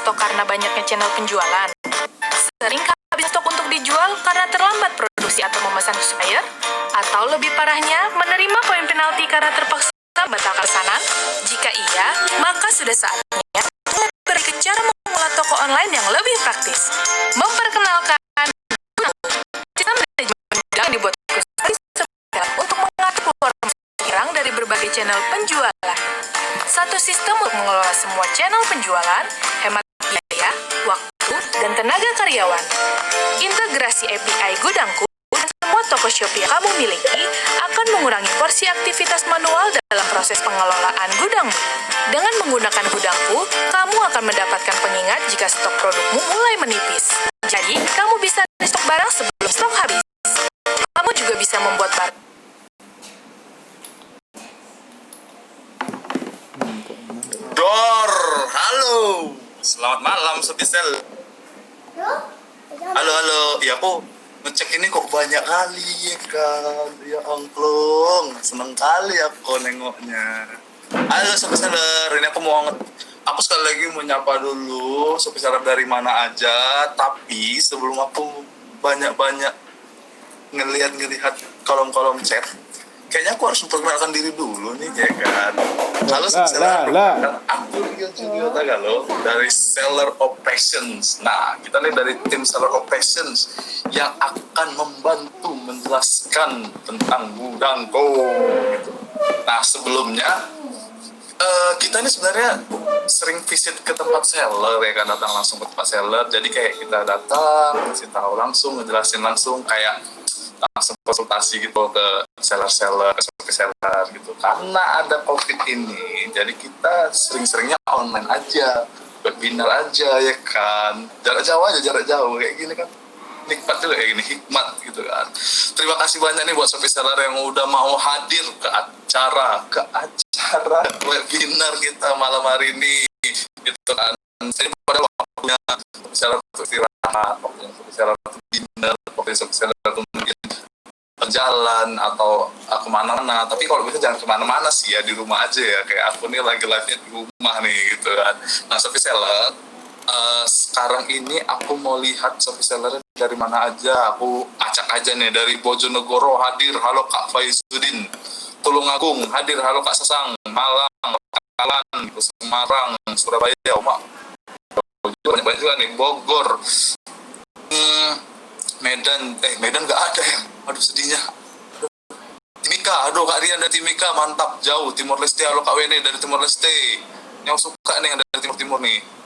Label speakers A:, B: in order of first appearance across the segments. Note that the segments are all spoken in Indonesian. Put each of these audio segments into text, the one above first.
A: stok karena banyaknya channel penjualan? Sering habis stok untuk dijual karena terlambat produksi atau memesan supplier? Atau lebih parahnya, menerima poin penalti karena terpaksa membatalkan pesanan? Jika iya, maka sudah saatnya berikan cara mengelola toko online yang lebih praktis. Memperkenalkan sistem manajemen yang dibuat khusus untuk mengatur keluar hilang dari berbagai channel penjualan. Satu sistem untuk mengelola semua channel penjualan, hemat biaya, waktu, dan tenaga karyawan. Integrasi API Gudangku dan semua toko Shopee yang kamu miliki akan mengurangi porsi aktivitas manual dalam proses pengelolaan gudangmu. Dengan menggunakan Gudangku, kamu akan mendapatkan pengingat jika stok produkmu mulai menipis. Jadi, kamu bisa stok barang sebelum stok habis. Kamu juga bisa membuat barang.
B: Dor, halo. Selamat malam, Sopisel. Halo. Ya, aku ngecek ini kok banyak kali ya kan. Ya angklung, seneng kali aku nengoknya. Halo Sopiseller, ini aku sekali lagi mau nyapa dulu Sopiseller dari mana aja. Tapi sebelum aku banyak-banyak ngelihat kolom-kolom chat, kayaknya aku harus memperkenalkan diri dulu nih ya kan. Halo Sopiseller, aku Rio Julio Tagalo dari Seller Operations. Nah, kita nih dari tim Seller Operations yang akan membantu menjelaskan tentang Gudangku gitu. Nah, sebelumnya kita ini sebenarnya sering visit ke tempat seller ya kan, datang langsung ke tempat seller. Jadi kayak kita datang, kasih tahu langsung, ngejelasin langsung, kayak langsung konsultasi gitu ke seller-seller, ke seller gitu. Karena ada COVID ini, jadi kita sering-seringnya online aja, webinar aja ya kan. Jarak jauh kayak gini kan. Nikmat juga kayak gini, hikmat gitu kan. Terima kasih banyak nih buat seller yang udah mau hadir ke acara webinar kita malam hari ini gitu kan. Saya pada waktunya seller untuk istirahat, waktunya seller untuk dinner, waktunya seller untuk mungkin berjalan atau kemana-mana. Tapi kalau bisa jangan kemana-mana sih ya, di rumah aja ya. Kayak aku nih lagi live-nya di rumah nih gitu kan. Nah, seller sekarang ini aku mau lihat seller dari mana aja. Aku acak aja nih, dari Bojonegoro hadir, halo Kak Faizuddin. Tulungagung hadir, halo Kak Sesang. Malang, Bangkalan, Semarang, Surabaya, banyak juga nih. Bogor, Medan nggak ada ya, aduh sedihnya. Timika, aduh Kak Rian dari Timika, mantap, jauh. Timor Leste, halo Kak Wene dari Timor Leste, yang suka nih yang dari Timur nih.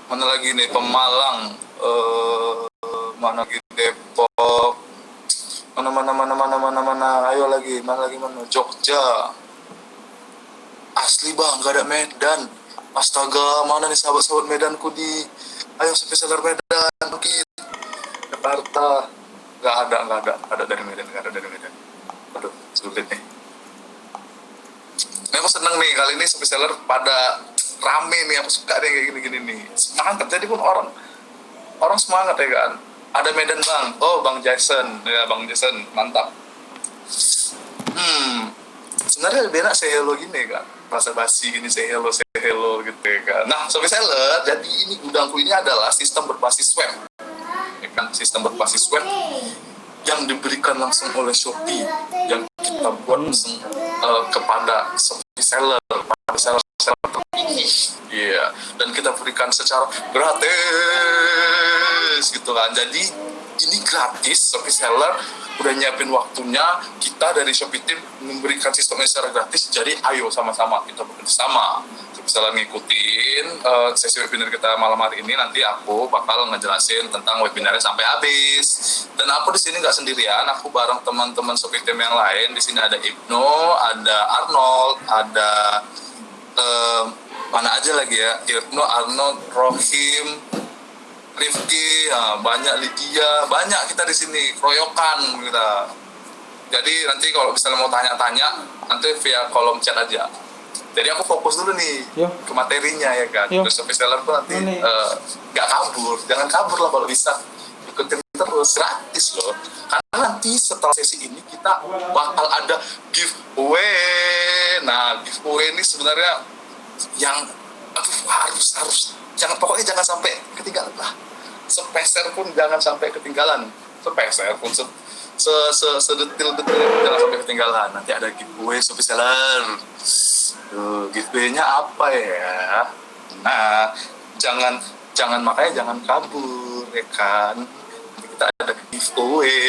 B: Mana lagi nih, Pemalang, mana lagi, Depok, mana, ayo lagi, mana, Jogja. Asli bang, gak ada Medan. Astaga, mana nih sahabat-sahabat Medanku ayo sampai seller Medan, mungkin Jakarta. Gak ada dari Medan. Aduh, sulit nih. Ini aku seneng nih, kali ini sampai seller pada rame nih, aku suka deh kayak gini-gini nih. Semangat, jadi pun orang semangat ya kan. Ada Medan bang, oh Bang Jason, mantap. Sebenarnya lebih enak say hello gini kan, bahasa basi gini, say hello gitu ya kan. Nah, Sobat Seller, jadi ini Gudangku ini adalah sistem berbasis web, ya kan, sistem berbasis web yang diberikan langsung oleh Shopee, yang kita buat langsung kepada Shopee Seller, pada seller terpilih, iya, dan kita berikan secara gratis gitu kan. Jadi ini gratis, Shopee Seller udah nyiapin waktunya, kita dari Shopee Team memberikan sistemnya secara gratis. Jadi ayo sama-sama kita bekerja sama. Shopee Seller ngikutin sesi webinar kita malam hari ini. Nanti aku bakal ngejelasin tentang webinarnya sampai habis. Dan aku di sini nggak sendirian, aku bareng teman-teman Shopee Team yang lain. Di sini ada Ibnu, ada Arnold, ada mana aja lagi ya, Ibnu, Arnold, Rohim, Rifki, banyak, Lydia, banyak kita di sini, keroyokan kita. Jadi nanti kalau misalnya mau tanya-tanya, nanti via kolom chat aja. Jadi aku fokus dulu nih ke materinya ya kan. Terus Shopee Seller tuh nanti nggak kabur, jangan kabur lah kalau bisa. Ikutin terus, gratis loh. Karena nanti setelah sesi ini kita bakal ada giveaway. Nah, giveaway ini sebenarnya yang aduh harus pokoknya jangan sampai ketinggalan lah, sepeser pun jangan sampai ketinggalan, sepeser pun sedetil-detil jangan sampai ketinggalan. Nanti ada giveaway Shopee Seller. Giveaway-nya apa ya? Nah, jangan makanya jangan kabur ya kan. Kita ada giveaway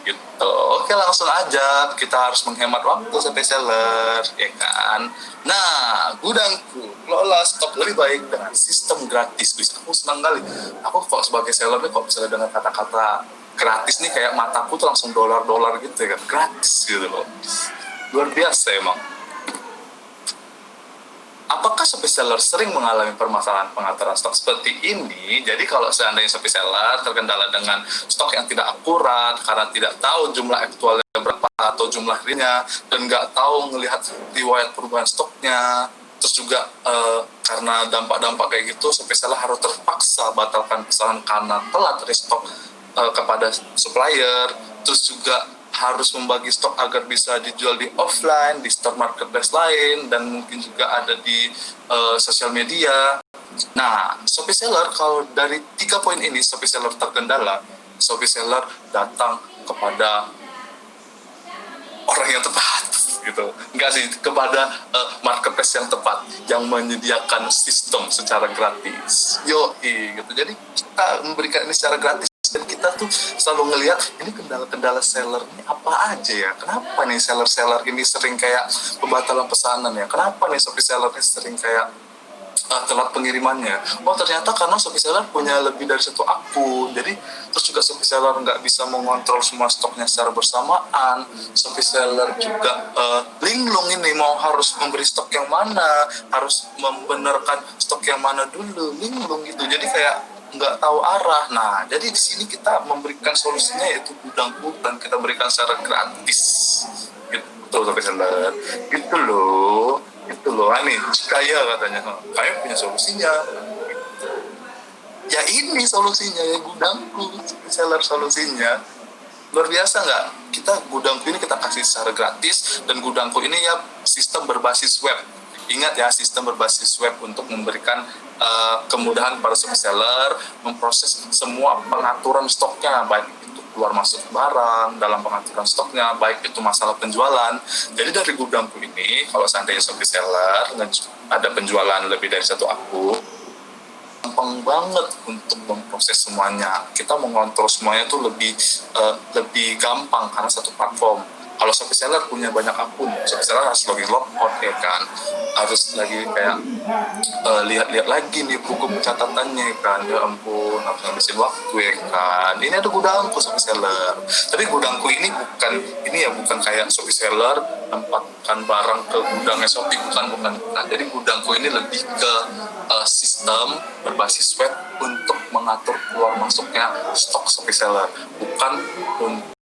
B: gitu. Oke, langsung aja, kita harus menghemat waktu Shopee Seller ya kan. Nah, gudangku kelola stok lebih baik dengan sistem gratis. Bisa, aku senang kali. Aku kok sebagai seller nih, kok misalnya dengan kata-kata gratis nih kayak mataku tuh langsung dolar gitu ya kan, gratis gitu loh, luar biasa emang. Apakah Shopee Seller sering mengalami permasalahan pengaturan stok seperti ini? Jadi kalau seandainya Shopee Seller terkendala dengan stok yang tidak akurat karena tidak tahu jumlah aktualnya berapa atau jumlah realnya, dan nggak tahu melihat riwayat perubahan stoknya, terus juga karena dampak-dampak kayak gitu, Shopee Seller harus terpaksa batalkan pesanan karena telat restock kepada supplier, terus juga harus membagi stok agar bisa dijual di offline, di store marketplace lain, dan mungkin juga ada di sosial media. Nah, Shopee Seller, kalau dari 3 poin ini Shopee Seller terkendala, Shopee Seller datang kepada orang yang tepat gitu, enggak sih, kepada marketplace yang tepat yang menyediakan sistem secara gratis. Gitu. Jadi kita memberikan ini secara gratis, dan kita tuh selalu ngelihat ini kendala-kendala seller ini apa aja ya, kenapa nih seller-seller ini sering kayak pembatalan pesanan ya, kenapa nih Shopee Seller ini sering kayak telat pengirimannya. Oh, ternyata karena Shopee Seller punya lebih dari satu akun, jadi terus juga Shopee Seller nggak bisa mengontrol semua stoknya secara bersamaan. Shopee Seller juga linglung ini, mau harus memberi stok yang mana, harus membenarkan stok yang mana dulu, linglung gitu, jadi kayak nggak tahu arah. Nah, jadi di sini kita memberikan solusinya yaitu gudangku, dan kita berikan secara gratis gitu Shopee Seller, gitu loh. Ini kaya katanya, kaya punya solusinya. Ya ini solusinya, ya gudangku Shopee Seller solusinya. Luar biasa nggak? Kita gudangku ini kita kasih secara gratis, dan gudangku ini ya sistem berbasis web. Ingat ya, sistem berbasis web untuk memberikan kemudahan para Shopee Seller memproses semua pengaturan stoknya, baik itu keluar masuk barang, dalam pengaturan stoknya, baik itu masalah penjualan. Jadi dari gudangku ini, kalau seandainya Shopee Seller ada penjualan lebih dari satu akun, gampang banget untuk memproses semuanya. Kita mengontrol semuanya tuh lebih gampang karena satu platform. Kalau Shopee Seller punya banyak akun, Shopee Seller harus login logout ya kan, harus lagi kayak lihat-lihat lagi nih buku pencatatannya kan, ya ampun, harus ngabisin waktu ya kan. Ini ada gudangku Shopee Seller, tapi gudangku ini bukan kayak Shopee Seller tempatkan barang ke gudangnya Shopee, bukan. Nah, jadi gudangku ini lebih ke sistem berbasis web untuk mengatur keluar masuknya stok Shopee Seller, bukan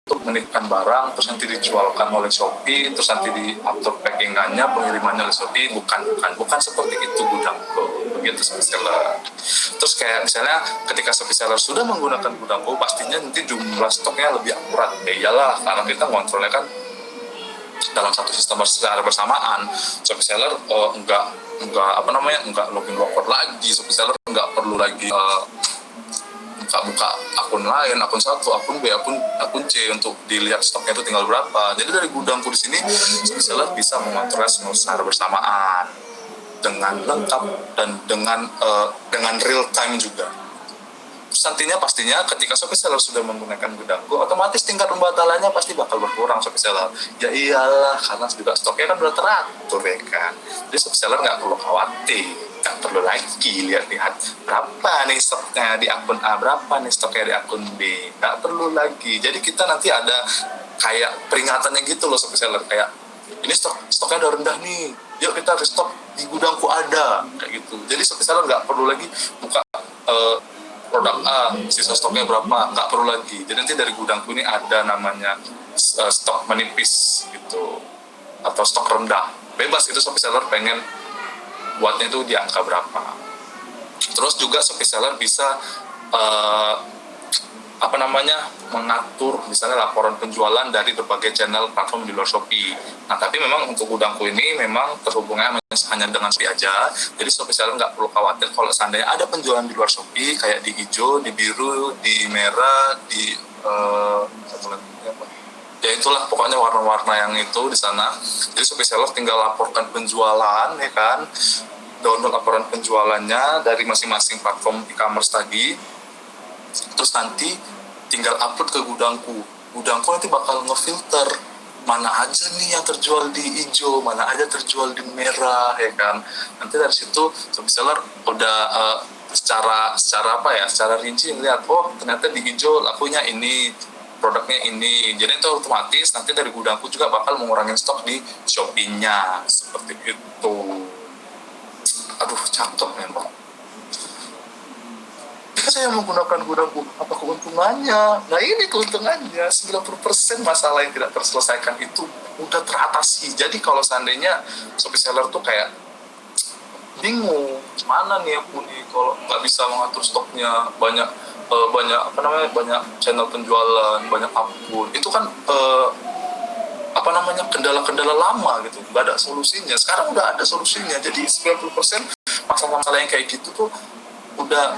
B: untuk menitipkan barang terus nanti dijualkan oleh Shopee, terus nanti diatur packingannya, pengirimannya oleh Shopee, bukan seperti itu gudangku, begitu Shopee Seller. Terus kayak misalnya ketika Shopee Seller sudah menggunakan gudangku, pastinya nanti jumlah stoknya lebih akurat. Ya iyalah, karena kita ngontrolnya kan dalam satu sistem secara bersamaan. Shopee Seller enggak login logout lagi, Shopee Seller enggak perlu lagi buka akun lain, akun satu, akun B, akun C untuk dilihat stoknya itu tinggal berapa. Jadi dari gudangku di sini Shopee Seller bisa mengontrol semua secara bersamaan dengan lengkap dan dengan real time juga. Terus nantinya pastinya ketika Shopee Seller sudah menggunakan gudangku, otomatis tingkat pembatalannya pasti bakal berkurang Shopee Seller. Ya iyalah, karena juga stoknya kan udah teratur ya kan. Jadi Shopee Seller nggak perlu khawatir, nggak perlu lagi lihat berapa nih stoknya di akun A, berapa nih stoknya di akun B, nggak perlu lagi. Jadi kita nanti ada kayak peringatannya gitu loh Shopee Seller, kayak ini stoknya udah rendah nih, yuk kita restock di gudangku ada, kayak gitu. Jadi Shopee Seller nggak perlu lagi buka produk A, sisa stoknya berapa, nggak perlu lagi. Jadi nanti dari gudangku ini ada namanya stok menipis gitu, atau stok rendah, bebas itu Shopee Seller pengen buatnya itu di angka berapa. Terus juga Shopee Seller bisa
C: apa namanya mengatur misalnya laporan penjualan dari berbagai channel platform di luar Shopee. Nah tapi memang untuk gudangku ini memang terhubungnya hanya dengan Shopee aja, jadi Shopee seller nggak perlu khawatir kalau seandainya ada penjualan di luar Shopee kayak di hijau, di biru, di merah, di satu lagi apa? Ya itulah pokoknya warna-warna yang itu di sana. Jadi Shopee seller tinggal laporkan penjualan ya kan, download laporan penjualannya dari masing-masing platform e-commerce tadi, terus nanti tinggal upload ke gudangku. Gudangku nanti bakal ngefilter mana aja nih yang terjual di hijau, mana aja terjual di merah ya kan. Nanti dari situ Shopee seller udah secara apa ya, secara rinci ngeliat, oh ternyata di hijau lakunya ini, produknya ini. Jadi itu otomatis nanti dari gudangku juga bakal mengurangi stok di Shopee-nya seperti itu. Aduh cakep memang. Saya menggunakan gudangku, apa keuntungannya? Nah ini keuntungannya, 90% masalah yang tidak terselesaikan itu udah teratasi. Jadi kalau seandainya Shopee seller tuh kayak bingung, mana nih aku nih kalau nggak bisa mengatur stoknya, banyak banyak channel penjualan, banyak akun, itu kan kendala-kendala lama gitu, nggak ada solusinya. Sekarang udah ada solusinya, jadi 90% masalah-masalah yang kayak gitu tuh udah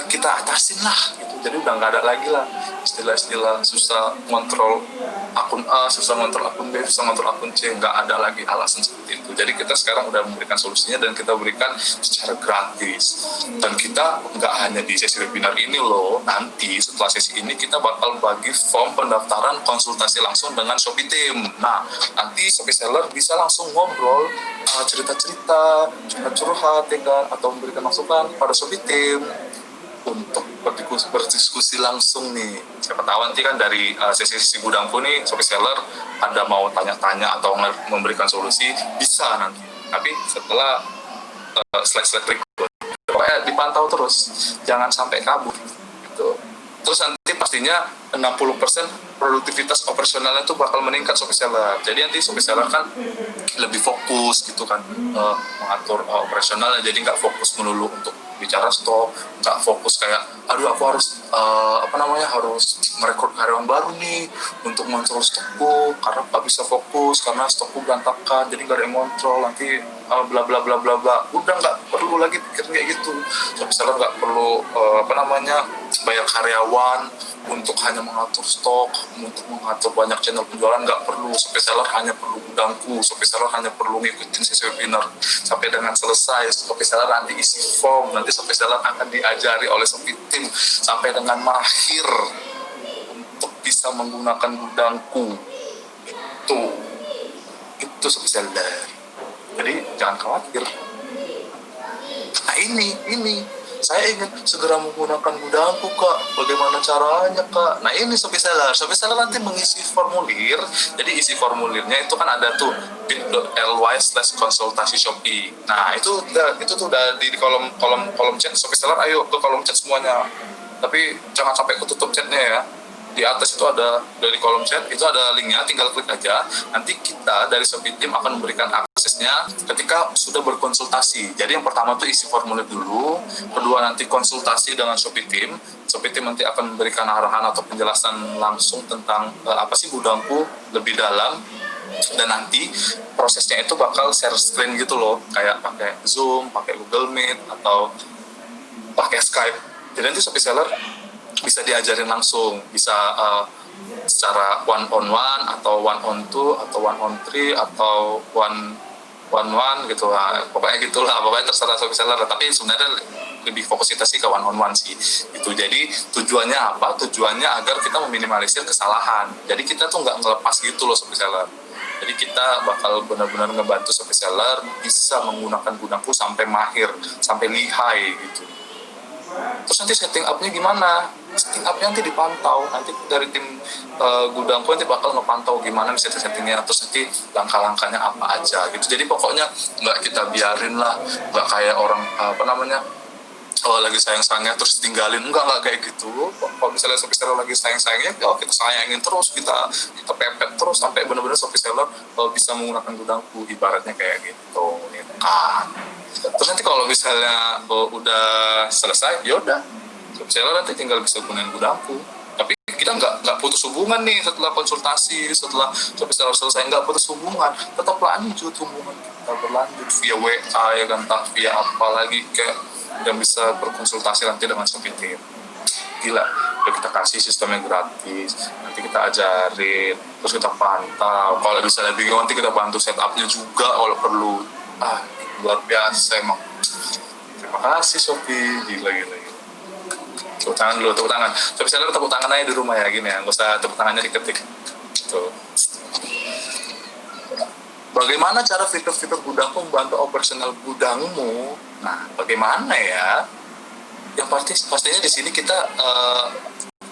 C: kita atasin lah gitu. Jadi udah nggak ada lagi lah istilah-istilah susah kontrol akun A, susah kontrol akun B, susah kontrol akun C. Nggak ada lagi alasan seperti itu. Jadi kita sekarang udah memberikan solusinya dan kita berikan secara gratis. Dan kita nggak hanya di sesi webinar ini loh, nanti setelah sesi ini kita bakal bagi form pendaftaran konsultasi langsung dengan Shopee Team. Nah nanti Shopee seller bisa langsung ngobrol, cerita-cerita, curhat ya kan, atau memberikan masukan pada Shopee Team untuk berdiskusi langsung nih. Siapa tahu nanti kan dari sesi gudangku nih Shopee seller ada mau tanya-tanya atau memberikan solusi, bisa nanti. Tapi setelah slide-slide berikut, pokoknya dipantau terus, jangan sampai kabur gitu. Terus nanti pastinya 60% produktivitas operasionalnya itu bakal meningkat Shopee seller. Jadi nanti Shopee seller kan lebih fokus gitu kan, mengatur operasionalnya, jadi nggak fokus melulu untuk bicara stok, nggak fokus kayak aduh aku harus harus merekrut karyawan baru nih untuk mengontrol stokku, karena nggak bisa fokus karena stokku berantakan, jadi nggak ada yang ngontrol, nanti bla bla bla bla bla. Udah nggak perlu lagi pikir kayak gitu. Shopee seller nggak perlu bayar karyawan untuk hanya mengatur stok, untuk mengatur banyak channel penjualan, nggak perlu. Shopee seller hanya perlu gudangku, Shopee seller hanya perlu ngikutin sesi webinar sampai dengan selesai. Shopee seller nanti isi form, nanti Shopee seller akan diajari oleh Shopee Team sampai dengan mahir untuk bisa menggunakan gudangku. Itu Shopee seller. Jadi jangan khawatir. Nah ini saya ingin segera menggunakan gudangku kak, bagaimana caranya kak? Nah ini Shopee seller nanti mengisi formulir. Jadi isi formulirnya itu kan ada tuh bit.ly/konsultasi Shopee. Nah itu tuh udah di kolom chat Shopee seller. Ayo ke kolom chat semuanya, tapi jangan sampai ketutup chatnya ya. Di atas itu ada, dari kolom chat itu ada linknya, tinggal klik aja. Nanti kita dari Shopee Team akan memberikan aksesnya ketika sudah berkonsultasi. Jadi yang pertama tuh isi formulir dulu, kedua nanti konsultasi dengan Shopee Team. Shopee Team nanti akan memberikan arahan atau penjelasan langsung tentang apa sih gudangku lebih dalam. Dan nanti prosesnya itu bakal share screen gitu loh, kayak pakai Zoom, pakai Google Meet, atau pakai Skype. Jadi nanti Shopee seller bisa diajarin langsung, bisa secara one on one atau one on two atau one on three atau one gitu lah. Pokoknya gitulah, pokoknya terserah Shopee seller. Tapi sebenarnya lebih fokus kita sih ke one on one sih. Itu jadi tujuannya apa? Tujuannya agar kita meminimalisir kesalahan. Jadi kita tuh nggak ngelepas gitu loh Shopee seller. Jadi kita bakal benar-benar ngebantu Shopee seller bisa menggunakan gudangku sampai mahir, sampai lihai gitu. Terus nanti setting up-nya gimana? Setting up-nya nanti dipantau. Nanti dari tim gudangku nanti bakal ngepantau gimana setting-settingnya. Terus nanti langkah-langkahnya apa aja gitu. Jadi pokoknya nggak kita biarin lah. Nggak kayak orang lagi sayang-sayangnya terus tinggalin. Enggak kayak gitu. Kalau misalnya Shopee seller lagi sayang-sayangnya, kita sayangin terus, kita pepet terus sampai benar-benar Shopee seller bisa menggunakan gudangku. Ibaratnya kayak gitu ya kan. Terus nanti kalau misalnya udah selesai, ya udah Shopee seller nanti tinggal bisa gunain gudangku. Tapi kita nggak putus hubungan nih setelah konsultasi, setelah Shopee seller selesai, nggak putus hubungan, tetap lanjut hubungan kita berlanjut via WA ya kan, tak via apa lagi kayak yang bisa berkonsultasi nanti dengan Shopee Team. Gila, udah kita kasih sistemnya gratis, nanti kita ajarin, terus kita pantau, kalau misalnya bingung nanti kita bantu setupnya juga kalau perlu. Luar biasa emang. Terima kasih Shopee, gila. Tepuk tangan dulu, tepuk tangan. Shopee seller tepuk tangan aja di rumah ya, gini ya, nggak usah tepuk tangannya diketik. Tuh. Bagaimana cara fitur-fitur gudangku membantu operasional gudangmu? Nah, bagaimana ya? Yang pastinya di sini kita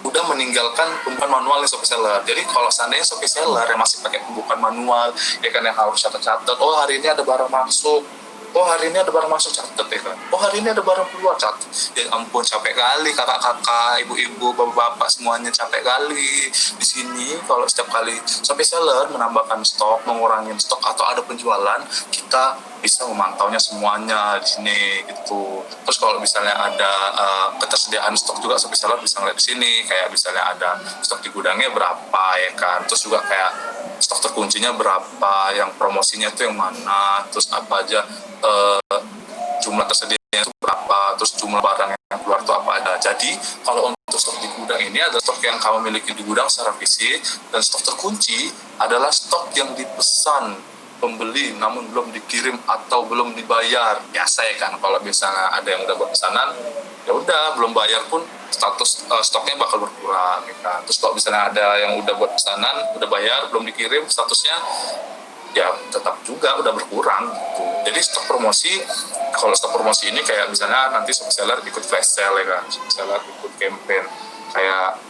C: udah meninggalkan pembukaan manual di Shopee seller. Jadi kalau seandainya Shopee seller yang masih pakai pembukaan manual, ya kan yang harus catat-catat, oh hari ini ada barang masuk, oh hari ini ada barang masuk, catat ya kan, oh hari ini ada barang keluar, catat. Ya ampun, capek kali kakak-kakak, ibu-ibu, bapak-bapak, semuanya capek kali di sini. Kalau setiap kali Shopee seller menambahkan stok, mengurangi stok atau ada penjualan, kita bisa memantaunya semuanya di sini gitu. Terus kalau misalnya ada ketersediaan stok juga Shopee seller bisa ngeliat di sini, kayak misalnya ada stok di gudangnya berapa ya kan, terus juga kayak stok terkuncinya berapa, yang promosinya itu yang mana, terus apa aja jumlah tersedianya itu berapa, terus jumlah barang yang keluar itu apa aja. Jadi kalau untuk stok di gudang ini adalah stok yang kamu miliki di gudang secara fisik, dan stok terkunci adalah stok yang dipesan pembeli namun belum dikirim atau belum dibayar. Biasa ya kan, kalau misalnya ada yang udah buat pesanan, ya udah belum bayar pun status stoknya bakal berkurang ya kan. Terus kalau misalnya ada yang udah buat pesanan, udah bayar, belum dikirim, statusnya ya tetap juga udah berkurang gitu. Jadi stok promosi, kalau stok promosi ini kayak misalnya nanti Shopee seller ikut flash sale ya kan, Shopee seller ikut campaign kayak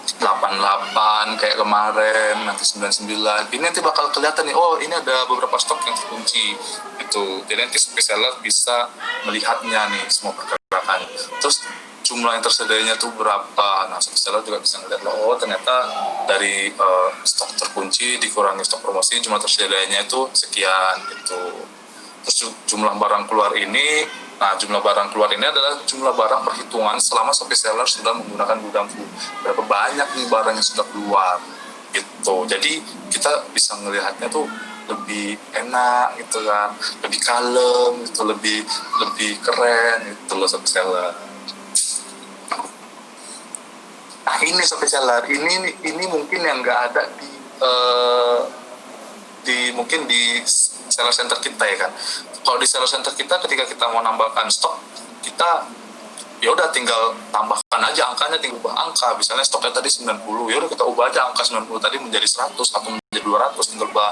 C: 88 kayak kemarin, nanti 99. Ini nanti bakal kelihatan nih, oh ini ada beberapa stok yang terkunci gitu. Jadi nanti Shopee seller bisa melihatnya nih semua pergerakan. Terus jumlah yang tersedianya tuh berapa. Nah, Shopee seller juga bisa ngeliat, oh ternyata dari stok terkunci dikurangi stok promosi, jumlah tersedianya itu sekian gitu. Terus jumlah barang keluar ini, nah jumlah barang keluar ini adalah jumlah barang perhitungan selama Shopee seller sudah menggunakan gudangku. Berapa banyak nih barang yang sudah keluar gitu. Jadi kita bisa melihatnya tuh lebih enak gitu kan, lebih kalem gitu, lebih keren gitu loh Shopee seller. Nah ini Shopee seller, ini mungkin yang nggak ada mungkin di seller center kita ya kan. Kalau di seller center kita ketika kita mau nambahkan stok, kita ya udah tinggal tambahkan aja angkanya, tinggal ubah angka. Misalnya stoknya tadi 90, ya udah kita ubah aja angka 90 tadi menjadi 100 atau menjadi 200, tinggal ubah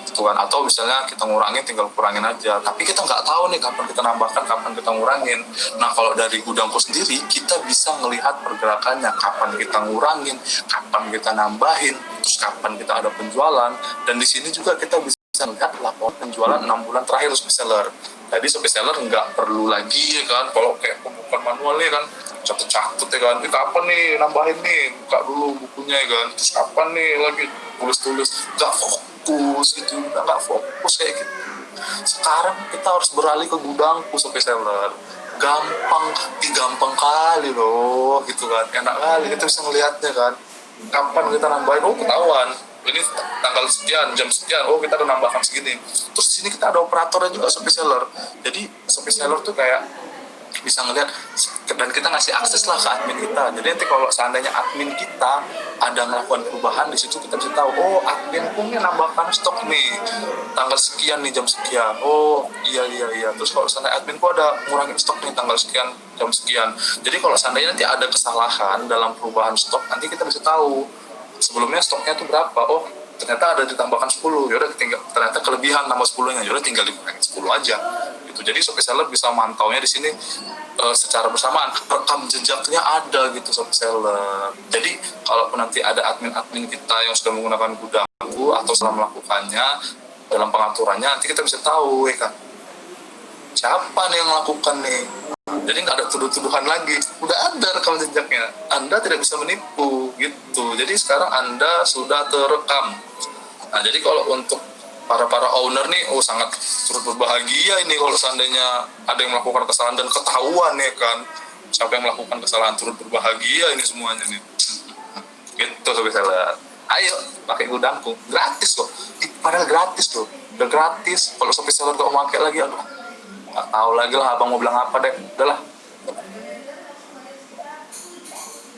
C: gitu kan. Atau misalnya kita ngurangin, tinggal kurangin aja. Tapi kita nggak tahu nih kapan kita nambahkan, kapan kita ngurangin. Nah kalau dari gudangku sendiri, kita bisa melihat pergerakannya, kapan kita ngurangin, kapan kita nambahin, terus kapan kita ada penjualan. Dan di sini juga kita bisa melihat laporan penjualan 6 bulan terakhir Shopee seller. Jadi Shopee seller nggak perlu lagi ya kan, kalau kayak pembukaan manual ya kan, catat-catat ya kan, ini kapan nih nambahin nih, buka dulu bukunya ya kan, terus kapan nih lagi tulis-tulis, nggak fokus gitu, nggak fokus kayak gitu. Sekarang kita harus beralih ke gudangku Shopee seller, gampang kali loh gitu kan, enak kali kita bisa ngelihatnya kan, kapan kita nambahin, oh ketahuan ini tanggal sekian, jam sekian, oh kita udah nambahkan segini. Terus di sini kita ada operatornya juga Shopee seller. Jadi Shopee seller tuh kayak bisa ngeliat, dan kita ngasih akses lah ke admin kita. Jadi nanti kalau seandainya admin kita ada melakukan perubahan di situ, kita bisa tahu, oh admin punya nambahkan stok nih tanggal sekian nih jam sekian. Oh iya. Terus kalau seandainya adminku ada ngurangin stok nih tanggal sekian jam sekian. Jadi kalau seandainya nanti ada kesalahan dalam perubahan stok, nanti kita bisa tahu sebelumnya stoknya tuh berapa, oh ternyata ada ditambahkan 10, yaudah ternyata kelebihan nama 10-nya, yaudah tinggal dikurangin 10 aja gitu. Jadi Shopee seller bisa mantaunya di sini secara bersamaan, rekam jejaknya ada gitu Shopee seller. Jadi kalau nanti ada admin-admin kita yang sudah menggunakan gudangku atau setelah melakukannya dalam pengaturannya, nanti kita bisa tahu ya kan, siapa nih yang melakukan nih. Jadi nggak ada tuduh-tuduhan lagi, udah ada rekam jejaknya, Anda tidak bisa menipu gitu. Jadi sekarang Anda sudah terekam. Nah jadi kalau untuk para owner nih, oh sangat turut berbahagia ini kalau seandainya ada yang melakukan kesalahan dan ketahuan ya kan. siapa yang melakukan kesalahan turut berbahagia ini semuanya nih. Gitu Sobat Seller. Ayo pakai gudangku, gratis kok. Padahal gratis tuh, udah gratis. Kalau Sobat Seller gak mau pakai lagi, aduh, nggak tahu lagi lah abang mau bilang apa deh, udahlah.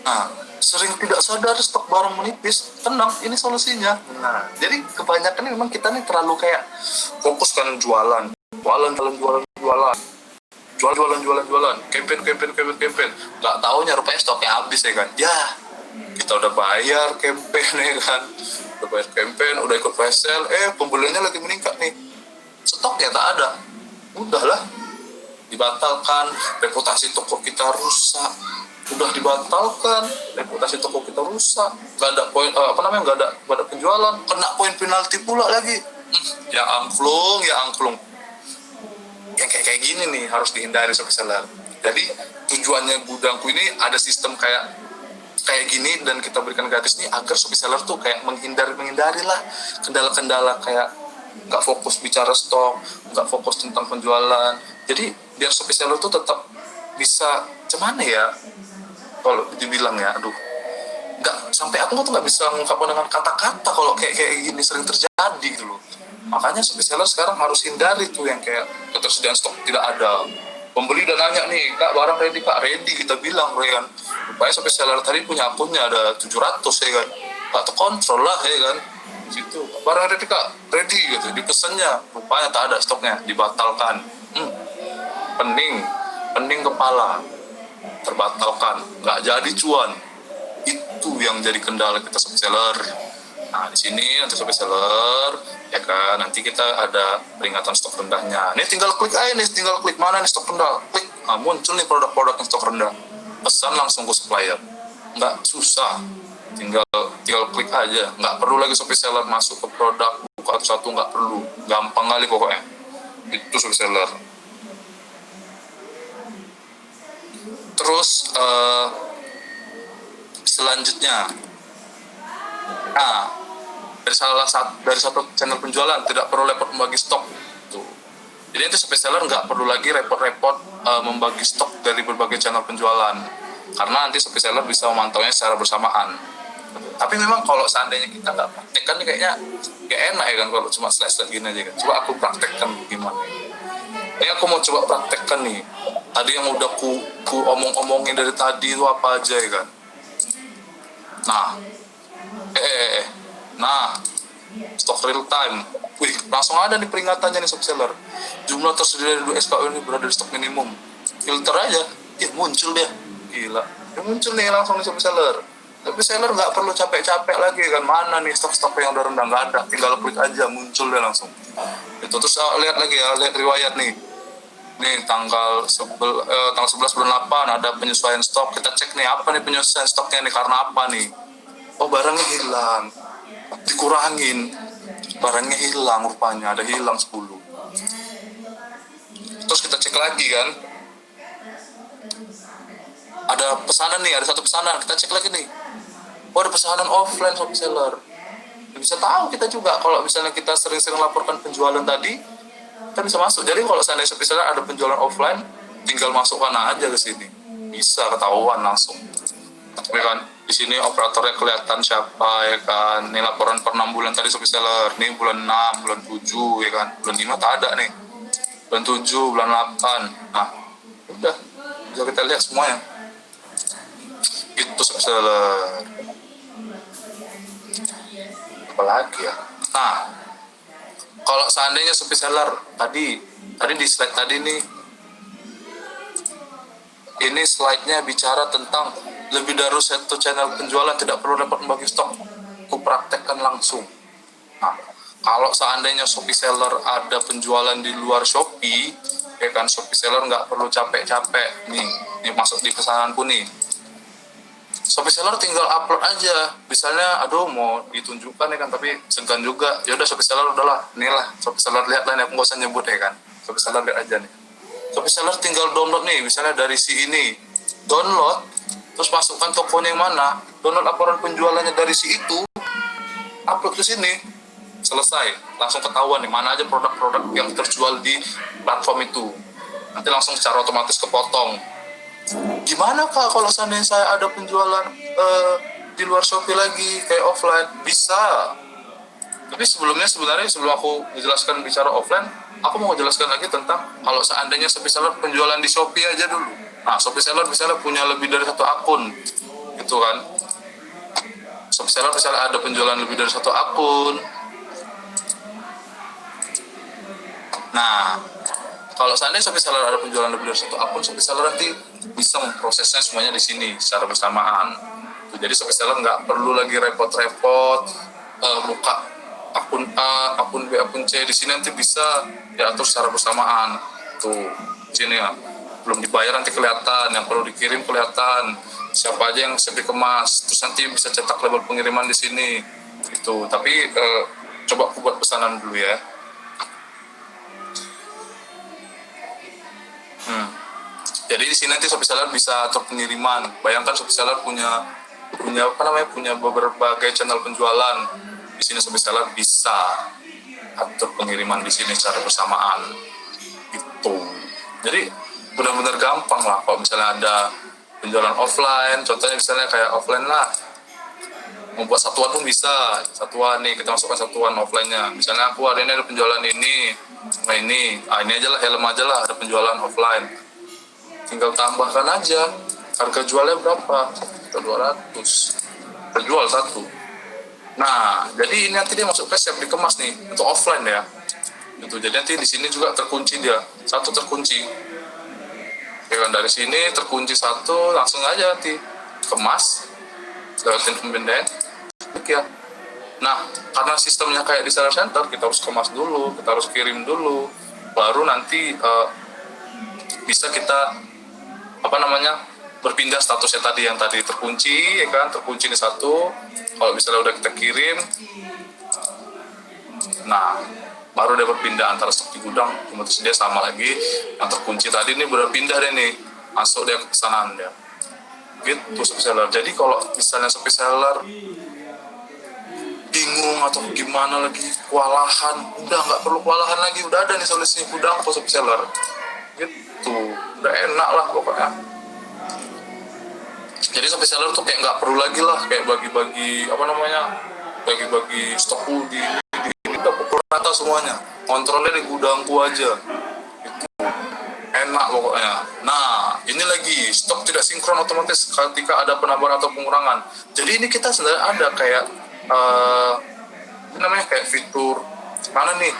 C: Nah, sering tidak sadar stok barang menipis, tenang, ini solusinya. Nah, jadi kebanyakan ini memang kita nih terlalu kayak fokus kan jualan, campaign. Nggak taunya rupanya stoknya habis ya kan. Ya, kita udah bayar campaign ya kan, udah bayar campaign, udah ikut flash sale, pembeliannya lagi meningkat nih, stoknya tak ada, udahlah, dibatalkan, reputasi toko kita rusak. Udah dibatalkan, reputasi toko kita rusak, nggak ada poin nggak ada penjualan, kena poin penalti pula lagi. Ya angklung yang kayak gini nih harus dihindari Sobat Seller. Jadi tujuannya gudangku ini ada sistem kayak gini dan kita berikan gratis nih agar Sobat Seller tuh kayak menghindari lah kendala-kendala kayak nggak fokus bicara stok, nggak fokus tentang penjualan. Jadi biar Sobat Seller tuh tetap bisa gimana ya, kalau dibilang ya, aduh, nggak sampai aku tuh nggak bisa mengungkapkan dengan kata-kata kalau kayak gini sering terjadi gitu loh. Makanya Sobat Seller sekarang harus hindari tuh yang kayak ketersediaan stok tidak ada. Pembeli udah nanya nih, kak barang ready kak, ready kita bilang ya kan. Rupanya Sobat Seller tadi punya akunnya ada 700 ya kan, nggak terkontrol lah ya kan. Situ barang ready kak, ready gitu, dipesannya rupanya tak ada stoknya, dibatalkan. Pening kepala, terbatalkan, nggak jadi cuan. Itu yang jadi kendala kita Sobat Seller. Nah di sini nanti Sobat Seller ya kan, nanti kita ada peringatan stok rendahnya. Ini tinggal klik aja nih, tinggal klik mana nih stok rendah, klik, nah, muncul nih produk-produk yang stok rendah, pesan langsung ke supplier, nggak susah, tinggal klik aja, nggak perlu lagi Sobat Seller masuk ke produk buka satu-satu, nggak perlu, gampang kali pokoknya. Itu Sobat Seller. Terus selanjutnya, nah dari satu channel penjualan tidak perlu repot membagi stok tuh. Jadi itu Sobat Seller nggak perlu lagi repot-repot membagi stok dari berbagai channel penjualan, karena nanti Sobat Seller bisa memantaunya secara bersamaan. Tapi memang kalau seandainya kita nggak praktekkan nih kayaknya gak enak ya kan, kalau cuma slide-slide gini aja kan. Coba aku praktekkan gimana. Ini aku mau coba praktekkan nih. Tadi yang udah ku omongin dari tadi itu apa aja ya kan. Nah, nah, stok real time. Wih, langsung ada nih peringatannya nih Sobat Seller. Jumlah tersedia dari 2 SKU ini berada di stok minimum. Filter aja, muncul dia. Gila, dia muncul nih langsung nih Sobat Seller. Tapi seller nggak perlu capek-capek lagi kan, mana nih stok-stok yang udah rendah, nggak ada, tinggal klik aja muncul dia langsung. Itu terus lihat lagi ya, lihat riwayat nih tanggal 11 bulan 8 ada penyesuaian stok, kita cek nih apa nih penyesuaian stoknya nih, karena apa nih, oh barangnya hilang, dikurangin, barangnya hilang rupanya, ada hilang 10. Terus kita cek lagi kan, ada pesanan nih, ada satu pesanan, kita cek lagi nih, oh ada pesanan offline Sobat Seller. Bisa tahu kita juga kalau misalnya kita sering-sering laporkan penjualan tadi, kita bisa masuk. Jadi kalau seandainya Sobat Seller ada penjualan offline, tinggal masukkan aja ke sini, bisa ketahuan langsung. Ya kan, di sini operatornya kelihatan siapa ya kan. Ini laporan per 6 bulan tadi Sobat Seller. Ini bulan 6, bulan 7 ya kan. Bulan 5 tak ada nih. Bulan 7, bulan 8. Nah, udah bisa kita lihat semuanya. Itu Sobat Seller. Apalagi ya. Nah, kalau seandainya Sobat Seller tadi di slide tadi nih, ini slide-nya bicara tentang lebih dari satu channel penjualan tidak perlu repot membagi stok. Aku praktekkan langsung. Nah, kalau seandainya Shopee Seller ada penjualan di luar Shopee, ya kan, Shopee Seller nggak perlu capek-capek. Nih masuk di pesananku nih. Shopee Seller tinggal upload aja. Misalnya, aduh mau ditunjukkan ya kan, tapi segan juga. Ya udah Shopee Seller udahlah, inilah Shopee Seller lihat lah nih, aku nggak usah nyebut ya kan. Shopee Seller lihat aja nih. Shopee Seller tinggal download nih, misalnya dari si ini, download, terus masukkan tokonya yang mana, download laporan penjualannya dari si itu, upload ke sini, selesai, langsung ketahuan nih mana aja produk-produk yang terjual di platform itu. Nanti langsung secara otomatis kepotong. Gimana Kak kalau seandainya saya ada penjualan di luar Shopee lagi kayak offline? Bisa. Tapi sebelumnya sebenarnya sebelum aku menjelaskan bicara offline, aku mau jelaskan lagi tentang kalau seandainya Shopee seller penjualan di Shopee aja dulu. Nah, Shopee seller misalnya punya lebih dari satu akun, gitu kan? Shopee seller misalnya ada penjualan lebih dari satu akun. Nah, kalau seandainya Shopee seller ada penjualan lebih dari satu akun, Shopee seller nanti bisa memprosesnya semuanya di sini secara bersamaan. Jadi Shopee seller nggak perlu lagi repot-repot buka akun A, akun B, akun C. Di sini nanti bisa diatur secara bersamaan. Tuh, sini ya. Belum dibayar nanti kelihatan, yang perlu dikirim kelihatan, siapa aja yang siap dikemas. Terus nanti bisa cetak label pengiriman di sini. Itu. Tapi coba aku buat pesanan dulu ya. Jadi di sini nanti Shopee seller bisa atur pengiriman. Bayangkan Shopee seller punya beberapa channel penjualan. Di sini Shopee seller bisa atur pengiriman di sini secara bersamaan. Itu. Jadi benar-benar gampang lah kalau misalnya ada penjualan offline. Contohnya misalnya kayak offline lah. Membuat satuan pun bisa. Satuan nih, kita masukkan satuan offline-nya. Misalnya aku hari ini ada penjualan ini. Nah ini aja lah, helm aja lah, ada penjualan offline. Tinggal tambahkan aja harga jualnya berapa, kita 200 terjual satu. Nah jadi ini nanti dia masuk ke siap dikemas nih untuk offline ya itu. Jadi nanti di sini juga terkunci, dia satu terkunci ya kan, dari sini terkunci satu, langsung aja nanti kemas lewatin pembedaan ya. Nah karena sistemnya kayak di seller center, kita harus kemas dulu, kita harus kirim dulu, baru nanti bisa kita berpindah statusnya tadi, yang tadi terkunci ya kan, terkunci ini satu, kalau misalnya udah kita kirim, nah baru dia berpindah antara stok di gudang, kemudian dia sama lagi yang terkunci tadi ini berpindah deh nih, masuk dia ke pesanan dia gitu Shopee seller. Jadi kalau misalnya Shopee seller bingung atau gimana lagi, kewalahan, udah nggak perlu kewalahan lagi, udah ada nih solusinya gudang Shopee seller gitu, udah enak lah pokoknya. Jadi Shopee seller tuh kayak nggak perlu lagi lah kayak bagi-bagi bagi-bagi stok di udah pukul rata semuanya, kontrolnya di gudangku aja gitu. Enak pokoknya. Nah ini lagi stok tidak sinkron otomatis ketika ada penambahan atau pengurangan. Jadi ini kita sebenarnya ada kayak kayak fitur mana nih,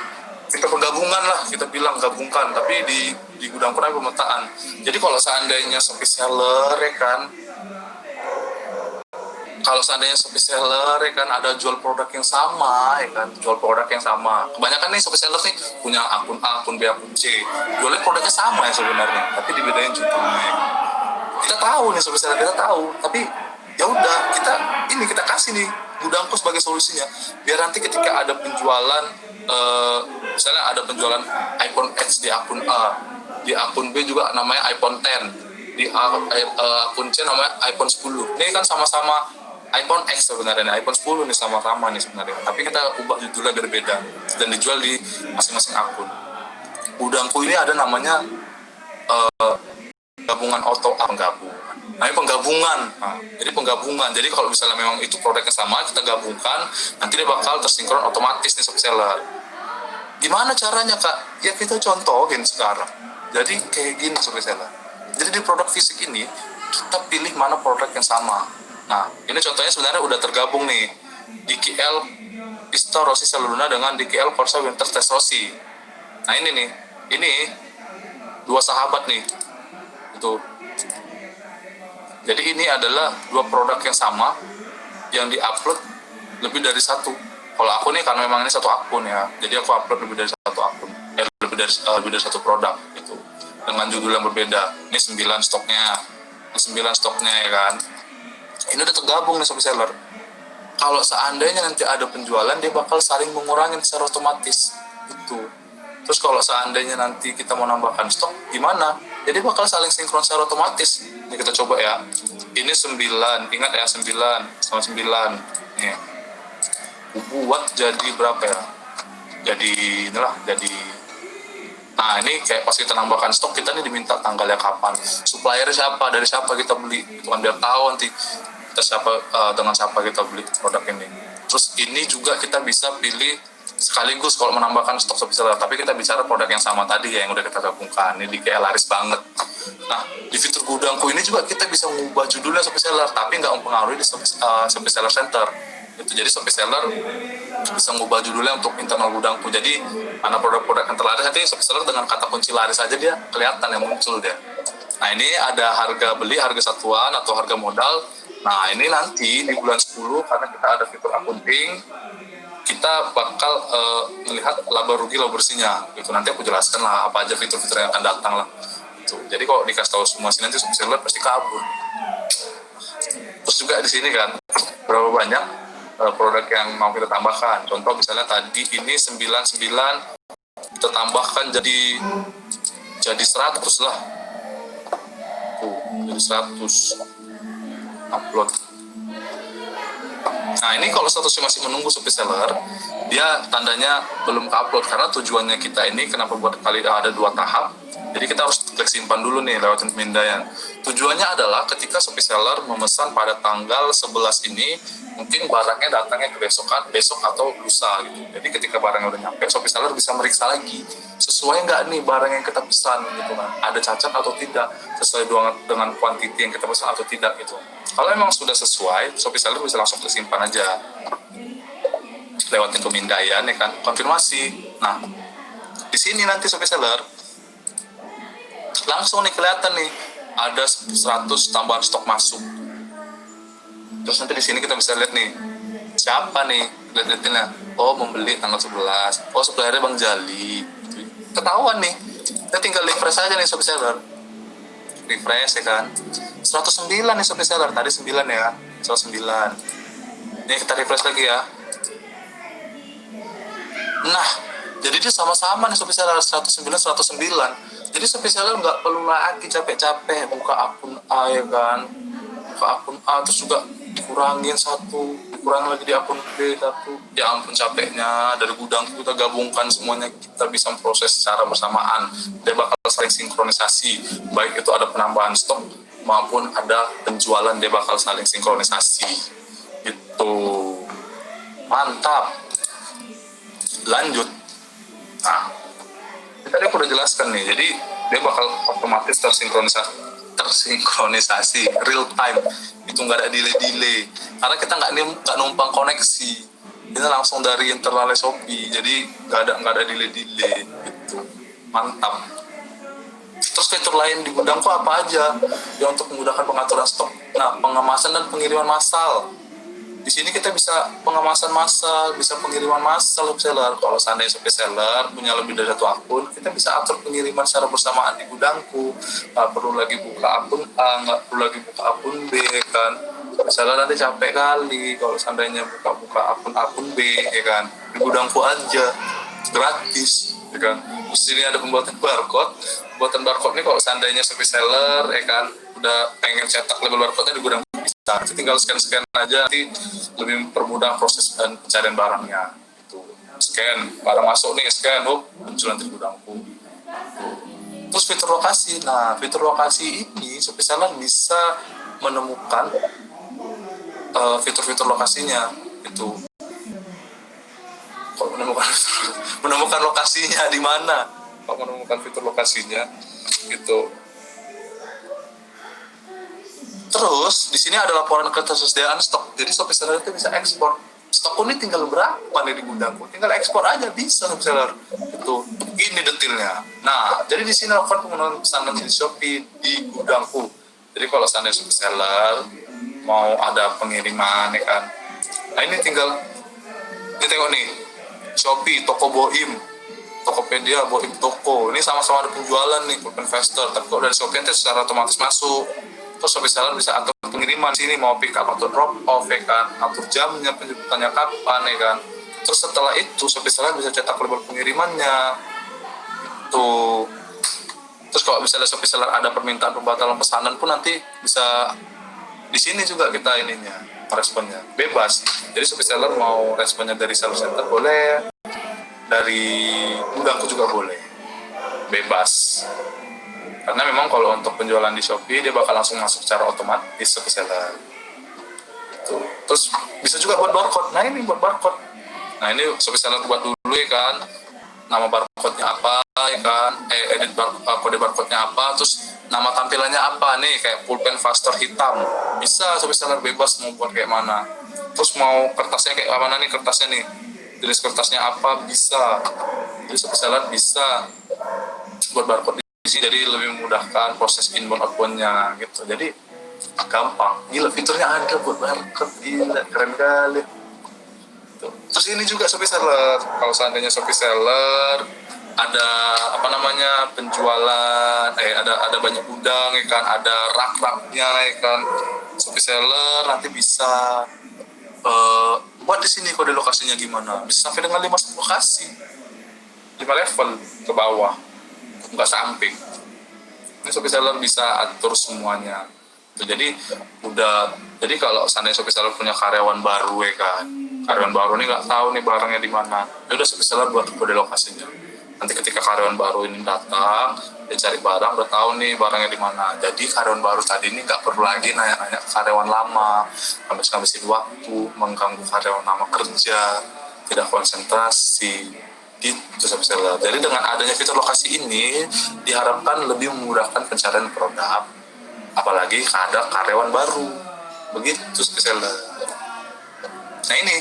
C: kita penggabungan lah, kita bilang gabungkan, tapi di gudang pun ada pemetaan. Jadi kalau seandainya Shopee seller ya kan, ada jual produk yang sama ya kan, kebanyakan nih Shopee seller nih punya akun A, akun B, akun C, jualnya produknya sama ya sebenarnya, tapi dibedain judulnya. Kita tahu nih Shopee seller, kita tahu, tapi ya udah kita kasih nih gudangku sebagai solusinya, biar nanti ketika ada penjualan misalnya ada penjualan iPhone X di akun A, di akun B juga namanya iPhone X, di akun C namanya iPhone 10. Ini kan sama-sama iPhone X sebenarnya, iPhone 10 nih sama-sama nih sebenarnya, tapi kita ubah judulnya berbeda dan dijual di masing-masing akun. Gudangku ini ada namanya gabungan auto penggabungan. Namanya penggabungan. Nah, jadi penggabungan. Jadi kalau misalnya memang itu produknya sama, kita gabungkan, nanti dia bakal tersinkron otomatis nih Shopee seller. Gimana caranya Kak? Ya kita contohin sekarang. Jadi kayak gini Shopee seller. Jadi di produk fisik ini kita pilih mana produk yang sama. Nah ini contohnya sebenarnya udah tergabung nih, DKL Pistol Rossi Saluna dengan DKL Corsa Winter Test Rossi. Nah ini nih, ini dua sahabat nih itu. Jadi ini adalah dua produk yang sama yang diupload lebih dari satu. Kalau aku nih karena memang ini satu akun ya, jadi aku upload lebih dari satu akun, lebih dari satu produk gitu, dengan judul yang berbeda. Ini 9 stoknya, ya kan. Ini udah tergabung nih Shopee seller. Kalau seandainya nanti ada penjualan, dia bakal saling mengurangi secara otomatis gitu. Terus kalau seandainya nanti kita mau nambahkan stok, gimana? Jadi bakal saling sinkron secara otomatis. Ini kita coba ya. Ini 9, ingat ya 9 sama 9. Nih. Buat jadi berapa ya? Jadi 6 Nah ini kayak pas kita nambahkan stok, kita nih diminta tanggalnya kapan, supplier siapa, dari siapa kita beli, itu kan biar tahu nanti kita dengan siapa kita beli produk ini. Terus ini juga kita bisa pilih sekaligus kalau menambahkan stok shopee seller, tapi kita bicara produk yang sama tadi ya, yang udah kita gabungkan. Ini kayak laris banget. Nah di fitur gudangku ini juga kita bisa mengubah judulnya shopee seller, tapi nggak mempengaruhi di shopee seller center. Itu jadi shopee seller bisa mengubah judulnya untuk internal gudangku. Jadi mana produk-produk yang terlaris, nanti shopee seller dengan kata kunci laris aja dia kelihatan yang muncul dia. Nah ini ada harga beli, harga satuan atau harga modal. Nah ini nanti di bulan 10 karena kita ada fitur akunting, kita bakal melihat laba rugi laba bersihnya gitu. Nanti aku jelaskan lah apa aja fitur-fitur yang akan datang lah gitu. Jadi kalau dikasih tahu semua sih nanti shopee seller pasti kabur. Terus juga di sini kan berapa banyak produk yang mau kita tambahkan. Contoh misalnya tadi ini 99, kita tambahkan jadi 100 lah. Tuh, jadi 100 upload. Nah ini kalau statusnya masih menunggu shopee seller, dia tandanya belum ke-upload, karena tujuannya kita ini kenapa buat kali ada 2 tahap. Jadi kita harus klik simpan dulu nih lewatin pemindaian. Tujuannya adalah ketika shopee seller memesan pada tanggal 11 ini, mungkin barangnya datangnya ke besok atau lusa gitu. Jadi ketika barangnya udah nyampe, shopee seller bisa meriksa lagi sesuai nggak nih barang yang kita pesan gitu kan, ada cacat atau tidak, sesuai dengan kuantiti yang kita pesan atau tidak gitu. Kalau memang sudah sesuai, shopee seller bisa langsung klik simpan aja, lewatin pemindaian ya kan, konfirmasi. Nah di sini nanti shopee seller langsung nih kelihatan nih ada 100 tambahan stok masuk. Terus nanti di sini kita bisa lihat nih siapa nih, lihat-lihatinnya, oh membeli tanggal 11, oh suppliernya Bang Jali, ketahuan nih. Kita tinggal refresh aja nih shopee seller, refresh ya kan, 109 nih shopee seller, tadi 9 ya, 109. Ini kita refresh lagi ya. Nah jadi dia sama-sama nih shopee seller 109. Jadi shopee seller nggak perlu lagi capek-capek buka akun A ya kan, buka akun A terus juga dikurangin lagi di akun B satu. Ya ampun capeknya. Dari gudang kita gabungkan semuanya, kita bisa proses secara bersamaan. Dia bakal saling sinkronisasi, baik itu ada penambahan stok maupun ada penjualan, dia bakal saling sinkronisasi gitu. Mantap. Lanjut. Nah tadi aku udah jelaskan nih, jadi dia bakal otomatis tersinkronisasi real time, itu nggak ada delay karena kita nggak numpang koneksi, kita langsung dari internal Shopee, jadi nggak ada delay gitu. Mantap. Terus fitur lain di gudangku apa aja ya untuk memudahkan pengaturan stok. Nah pengemasan dan pengiriman massal. Di sini kita bisa pengemasan massal, bisa pengiriman massal shopee seller. Kalau seandainya shopee seller punya lebih dari 1 akun, kita bisa atur pengiriman secara bersamaan di gudangku. Nggak perlu lagi buka akun A, nggak perlu lagi buka akun B kan. Shopee seller nanti capek kali kalau seandainya buka akun B ya kan. Di gudangku aja, gratis ya kan. Terus sini ada pembuatan barcode. Pembuatan barcode ini kalau seandainya shopee seller ya kan udah pengen cetak label barcode-nya di gudangku, bisa tinggal scan aja, nanti lebih mempermudah proses dan pencarian barangnya itu. Scan barang masuk nih, scan muncul nanti di gudangku. Terus fitur lokasi. Nah fitur lokasi ini shopee seller bisa menemukan fitur-fitur lokasinya itu. Kalau menemukan lokasinya di mana, kalau menemukan fitur lokasinya gitu. Terus di sini ada laporan ketersediaan stok. Jadi shopee seller itu bisa ekspor stok ini tinggal berapa nih di gudangku, tinggal ekspor aja bisa shopee seller. Itu ini detailnya. Nah, jadi di sini lakukan penggunaan pesanan di Shopee di gudangku. Jadi kalau seandainya shopee seller mau ada pengiriman ya kan. Nah, ini tinggal tengok nih. Shopee, Toko Boim, Tokopedia, Boim Toko. Ini sama-sama ada penjualan nih, Pulpen Investor. Tapi kalau dari Shopee nanti secara otomatis masuk. Terus shopee seller bisa atur pengiriman sini, mau pick up atau drop off ya kan, atur jamnya, penjemputannya kapan ya kan. Terus setelah itu shopee seller bisa cetak label pengirimannya tuh. Terus kalau misalnya shopee seller ada permintaan pembatalan pesanan pun nanti bisa di sini juga kita responnya bebas. Jadi shopee seller mau responnya dari seller center boleh, dari gudangku juga boleh bebas. Karena memang kalau untuk penjualan di Shopee dia bakal langsung masuk secara otomatis Shopee Seller. Tuh. Terus bisa juga buat barcode. Nah ini buat barcode. Nah ini Shopee Seller buat dulu ya kan. Nama barcode-nya apa ya kan. Edit kode barcode-nya apa. Terus nama tampilannya apa nih. Kayak pulpen faster hitam. Bisa Shopee Seller bebas mau buat kayak mana. Terus mau kertasnya kayak mana nih kertasnya nih. Jenis kertasnya apa bisa. Jadi Shopee Seller bisa buat barcode jadi lebih memudahkan proses inbound outbound-nya gitu. Jadi gampang. Gila fiturnya ada buat barcode. Gila keren kali. Tuh. Terus ini juga Shopee Seller. Kalau seandainya Shopee Seller ada apa namanya penjualan, ada banyak gudang ya kan, ada rak-raknya ya kan. Shopee Seller nanti bisa buat di sini kode lokasinya gimana. Bisa sampai dengan 5 lokasi. 5 level ke bawah. Nggak samping. Ini Shopee Seller bisa atur semuanya. Jadi kalau seandainya Shopee Seller punya karyawan baru ya kan, karyawan baru ini nggak tahu nih barangnya di mana, ya udah Shopee Seller buat kode lokasinya. Nanti ketika karyawan baru ini datang, dia cari barang, udah tahu nih barangnya di mana. Jadi karyawan baru tadi ini nggak perlu lagi nanya-nanya ke karyawan lama, ngabisin waktu, mengganggu karyawan lama kerja, tidak konsentrasi. Itu Shopee Seller. Jadi dengan adanya fitur lokasi ini diharapkan lebih memudahkan pencarian produk, apalagi ada karyawan baru. Begitu Shopee Seller. Nah ini,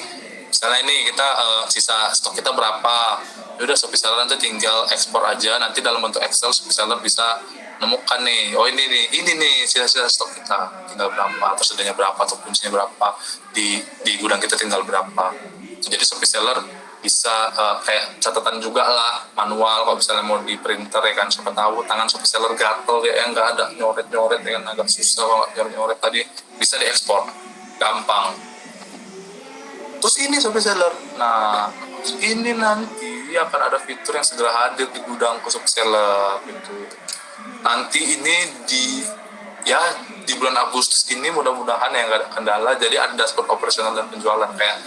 C: misalnya ini kita sisa stok kita berapa? Yaudah Shopee Seller nanti tinggal ekspor aja. Nanti dalam bentuk Excel Shopee Seller bisa menemukan nih. Oh ini nih sisa-sisa stok kita tinggal berapa, tersedanya berapa, atau kuncinya berapa di gudang kita tinggal berapa. Jadi Shopee Seller bisa kayak catatan juga lah manual kalau misalnya mau di printer ya kan, siapa tahu tangan Shopee Seller gatel ya nggak ada nyoret ya kan, agak susah banget nyoret tadi, bisa diekspor gampang. Terus ini Shopee Seller, nah ini nanti akan ada fitur yang segera hadir di gudangku Shopee Seller gitu. Nanti ini di bulan Agustus ini mudah-mudahan ya nggak ada kendala, jadi ada dashboard operasional dan penjualan kayak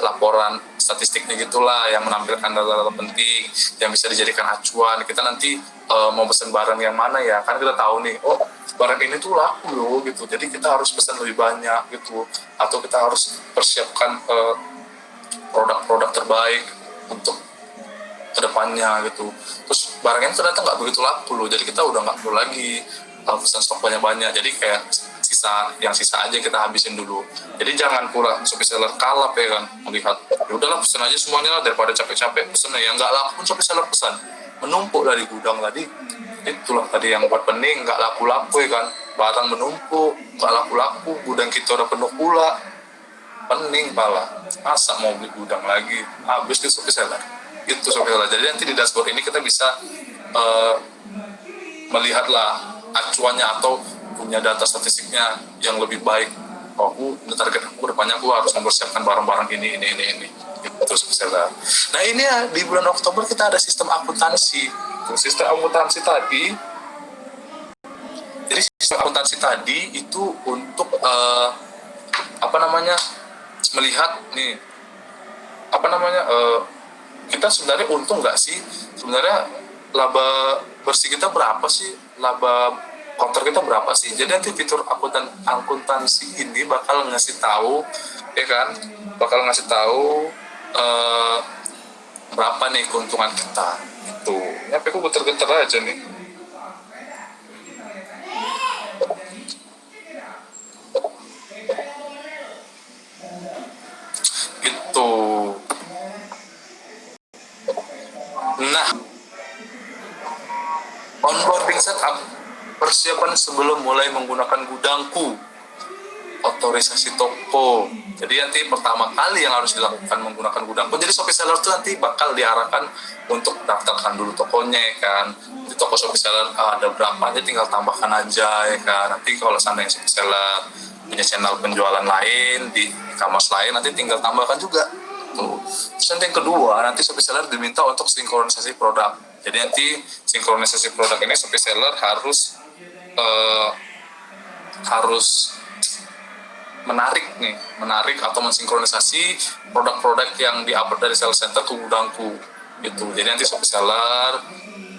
C: laporan statistiknya gitulah yang menampilkan data-data penting yang bisa dijadikan acuan. Kita nanti mau pesan barang yang mana ya, kan kita tahu nih, oh barang ini tuh laku loh gitu, jadi kita harus pesan lebih banyak gitu, atau kita harus persiapkan produk-produk terbaik untuk kedepannya gitu. Terus barangnya ternyata nggak begitu laku loh, jadi kita udah nggak perlu lagi pesan stok banyak-banyak, jadi kayak sisa aja kita habisin dulu. Jadi jangan pula Shopee Seller kalap ya kan, melihat ya udahlah pesan aja semuanya lah daripada capek-capek pesan ya nggak laku pun Shopee Seller pesan, menumpuk dari gudang tadi. Itulah tadi yang buat pening, nggak laku-laku ya kan, barang menumpuk nggak laku-laku, gudang kita udah penuh pula, pening pala, masa mau beli gudang lagi, habis di Shopee Seller. Itu Shopee Seller. Jadi nanti di dashboard ini kita bisa melihatlah acuannya atau punya data statistiknya yang lebih baik. Oh, target aku depannya aku harus mempersiapkan barang-barang ini. Itu Shopee Seller. Nah ini ya, di bulan Oktober kita ada sistem akuntansi. Sistem akuntansi tadi, jadi sistem akuntansi tadi itu untuk melihat nih kita sebenarnya untung nggak sih, sebenarnya laba bersih kita berapa sih, laba kotor kita berapa sih. Jadi nanti fitur akuntansi ini bakal ngasih tahu ya kan, berapa nih keuntungan kita itu. Ya aku geter-geter aja nih. Gitu. Nah, onboarding setup, persiapan sebelum mulai menggunakan gudangku, otorisasi toko. Jadi nanti pertama kali yang harus dilakukan menggunakan gudangku. Jadi Shopee Seller itu nanti bakal diarahkan untuk daftarkan dulu tokonya ya kan. Di toko Shopee Seller ada berapa, nanti tinggal tambahkan aja ya kan. Nanti kalau seandainya Shopee Seller punya channel penjualan lain di e-commerce lain, nanti tinggal tambahkan juga. Tuh. Terus nanti yang kedua, nanti Shopee Seller diminta untuk sinkronisasi produk. Jadi nanti sinkronisasi produk ini Shopee Seller harus menarik atau mensinkronisasi produk-produk yang di-upload dari sales center ke gudangku gitu. Jadi nanti Shopee Seller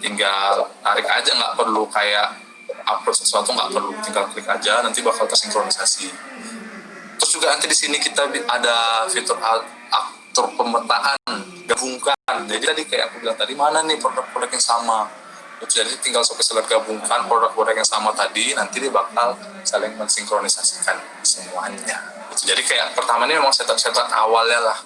C: tinggal tarik aja, nggak perlu kayak upload sesuatu, nggak perlu, tinggal klik aja nanti bakal tersinkronisasi. Terus juga nanti di sini kita ada fitur atur pemetaan gabungkan. Jadi tadi kayak aku bilang tadi, mana nih produk-produk yang sama. Jadi tinggal Shopee Seller gabungkan produk-produk yang sama tadi, nanti dia bakal saling mensinkronisasikan semuanya. Jadi kayak pertama ini memang setup awalnya lah.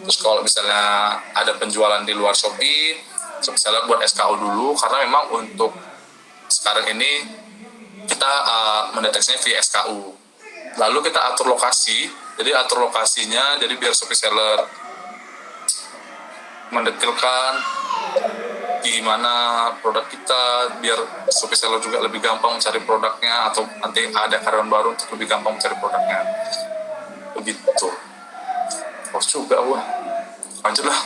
C: Terus kalau misalnya ada penjualan di luar Shopee Seller buat SKU dulu, karena memang untuk sekarang ini kita mendeteksinya via SKU. Lalu kita atur lokasi, jadi atur lokasinya, jadi biar Shopee Seller mendetilkan gimana produk kita, biar Shopee Seller juga lebih gampang mencari produknya, atau nanti ada karyawan baru untuk lebih gampang mencari produknya. Begitu. Harus juga, wah. Lanjutlah.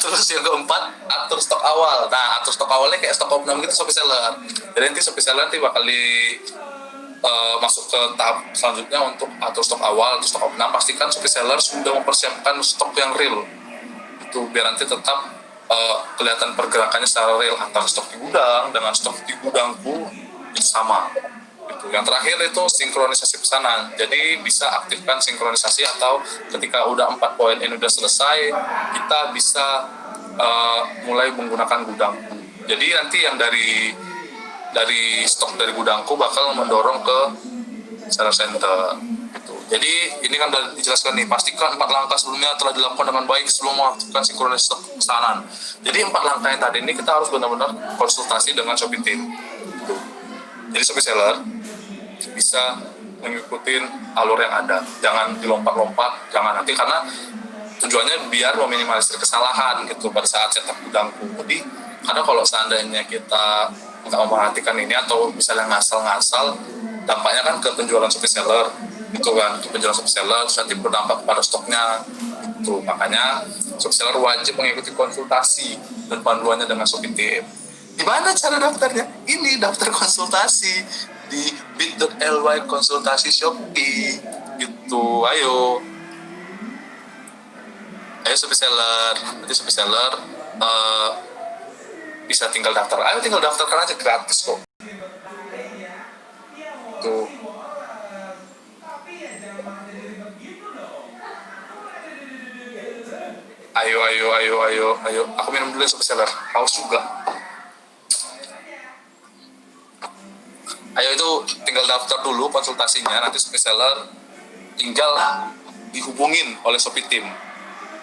C: Terus yang keempat, atur stok awal. Nah, atur stok awalnya kayak stok opnam gitu Shopee Seller. Jadi nanti Shopee Seller nanti bakal masuk ke tahap selanjutnya untuk atur stok awal, atur stok opnam. Pastikan Shopee Seller sudah mempersiapkan stok yang real. Itu biar nanti tetap kelihatan pergerakannya secara real antara stok di gudang dengan stok di gudangku itu sama. Gitu. Yang terakhir itu sinkronisasi pesanan. Jadi bisa aktifkan sinkronisasi, atau ketika udah 4 poin ini udah selesai, kita bisa mulai menggunakan gudangku. Jadi nanti yang dari stok dari gudangku bakal mendorong ke seller center. Gitu. Jadi ini kan udah dijelaskan nih, pastikan 4 langkah sebelumnya telah dilakukan dengan baik sebelum mengaktifkan sinkronisasi pesanan. Jadi 4 langkah yang tadi ini kita harus benar-benar konsultasi dengan Shopee Team. Gitu. Jadi Shopee Seller bisa mengikuti alur yang ada, jangan dilompat-lompat, jangan nanti, karena tujuannya biar meminimalisir kesalahan gitu pada saat setup gudangku. Jadi karena kalau seandainya kita nggak memperhatikan ini atau misalnya ngasal-ngasal, dampaknya kan ke penjualan Shopee Seller gitu kan, ke penjualan Shopee Seller, terus nanti berdampak pada stoknya gitu. Makanya Shopee Seller wajib mengikuti konsultasi dan panduannya dengan Shopee Team. Gimana cara daftarnya? Ini daftar konsultasi di bit.ly konsultasi Shopee gitu. Ayo Shopee Seller, nanti Shopee Seller bisa tinggal daftar. Ayo tinggal daftarkan aja, gratis kok. Tuh. Ayo. Aku minum dulu ya Shopee Seller. Haus juga. Ayo, itu tinggal daftar dulu konsultasinya, nanti Shopee Seller tinggal dihubungin oleh Shopee Team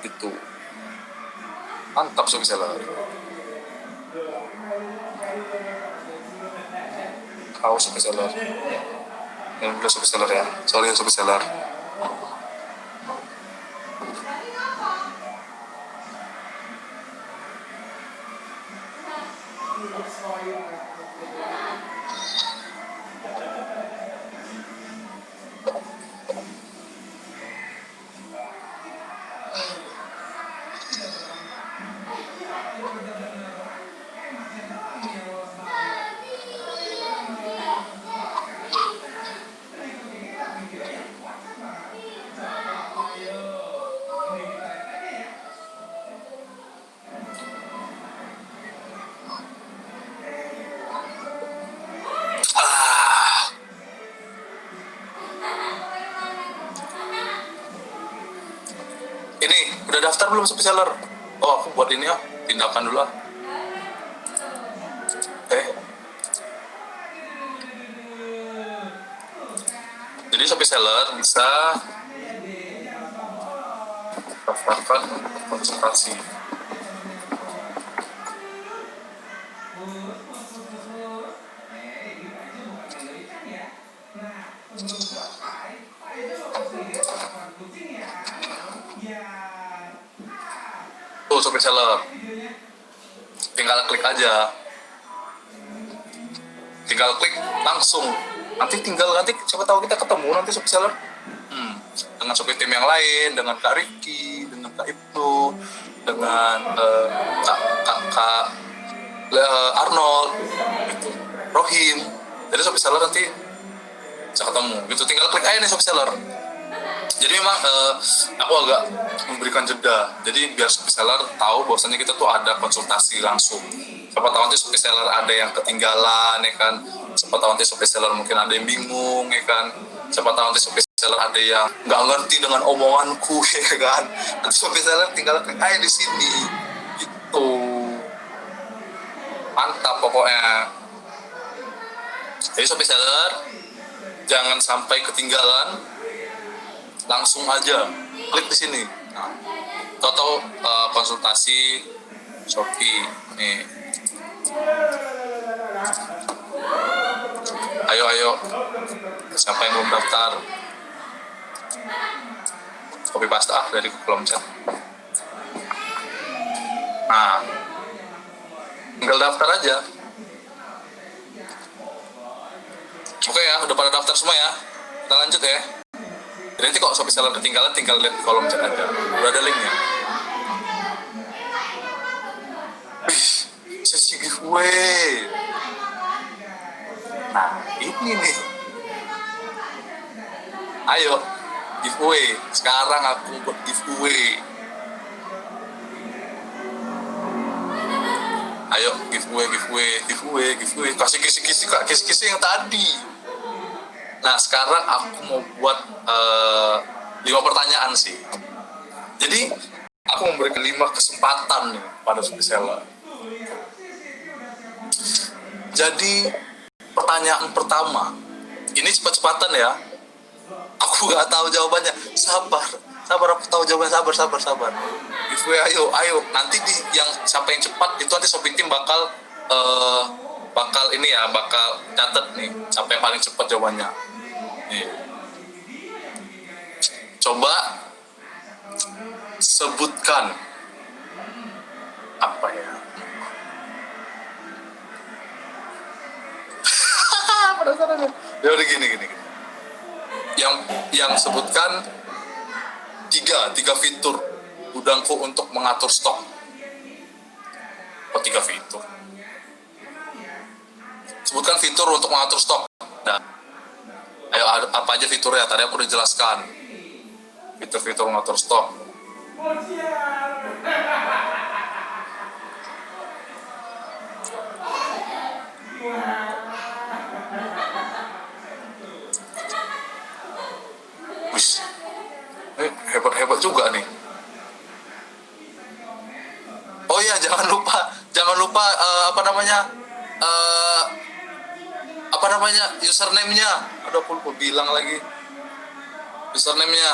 C: gitu. Mantap Shopee Seller. Haus Shopee Seller. Minum dulu Shopee Seller ya. Sorry ya Shopee Seller. Ini udah daftar belum Shopee Seller? Oh, aku buat ini ya, tindakan dulu ah. Jadi Shopee Seller bisa daftarkan konsultasi. Tuh Shopee Seller, tinggal klik aja, tinggal klik langsung. Nanti siapa tahu kita ketemu nanti Shopee Seller dengan Shopee Team yang lain, dengan Kak Riki, dengan Kak Ibnu, dengan Kak Arnold, gitu, Rohim. Jadi Shopee Seller nanti bisa ketemu gitu. Tinggal klik aja nih Shopee Seller. Jadi memang aku agak memberikan jeda. Jadi biar shopee seller tahu bahwasannya kita tuh ada konsultasi langsung. Siapa tahu nanti shopee seller ada yang ketinggalan, ya kan. Siapa tahu nanti shopee seller mungkin ada yang bingung, ya kan. Siapa tahu nanti shopee seller ada yang nggak ngerti dengan omonganku, ya kan. Nanti shopee seller tinggal klik aja di sini. Gitu. Mantap pokoknya. Jadi shopee seller jangan sampai ketinggalan, langsung aja klik di sini. Nah, atau konsultasi Shopee nih. Ayo, siapa yang belum daftar? Copy paste dari kolom chat. Nah, tinggal daftar aja. Oke ya, udah pada daftar semua ya. Kita lanjut ya. Jadi nanti kok shopee seller ketinggalan, tinggal lihat di kolom chat aja. Udah ada linknya. Wih, sesi giveaway. Nah, ini nih. Ayo, giveaway. Sekarang aku buat giveaway. Ayo, giveaway. Kasih kisi yang tadi. Nah, sekarang aku mau buat 5 pertanyaan sih. Jadi, aku memberikan 5 kesempatan nih pada shopee seller. Jadi, pertanyaan pertama, ini cepat-cepatan ya. Aku nggak tahu jawabannya. Sabar, aku tahu jawabannya. Sabar. Giveaway, ayo. Nanti yang siapa yang cepat itu nanti Shopee Team bakal catat nih siapa yang paling cepat jawabannya. Nih. Coba sebutkan apa ya? Penasaran ya? Ya udah gini. Yang sebutkan tiga fitur gudangku untuk mengatur stok. Oh, 3 fitur. Sebutkan fitur untuk mengatur stok. Nah, ayo apa aja fiturnya? Tadi aku udah jelaskan. Fitur-fitur mengatur stok. Wis, hebat juga nih. Oh iya, jangan lupa username-nya. Aduh, aku bilang lagi username-nya.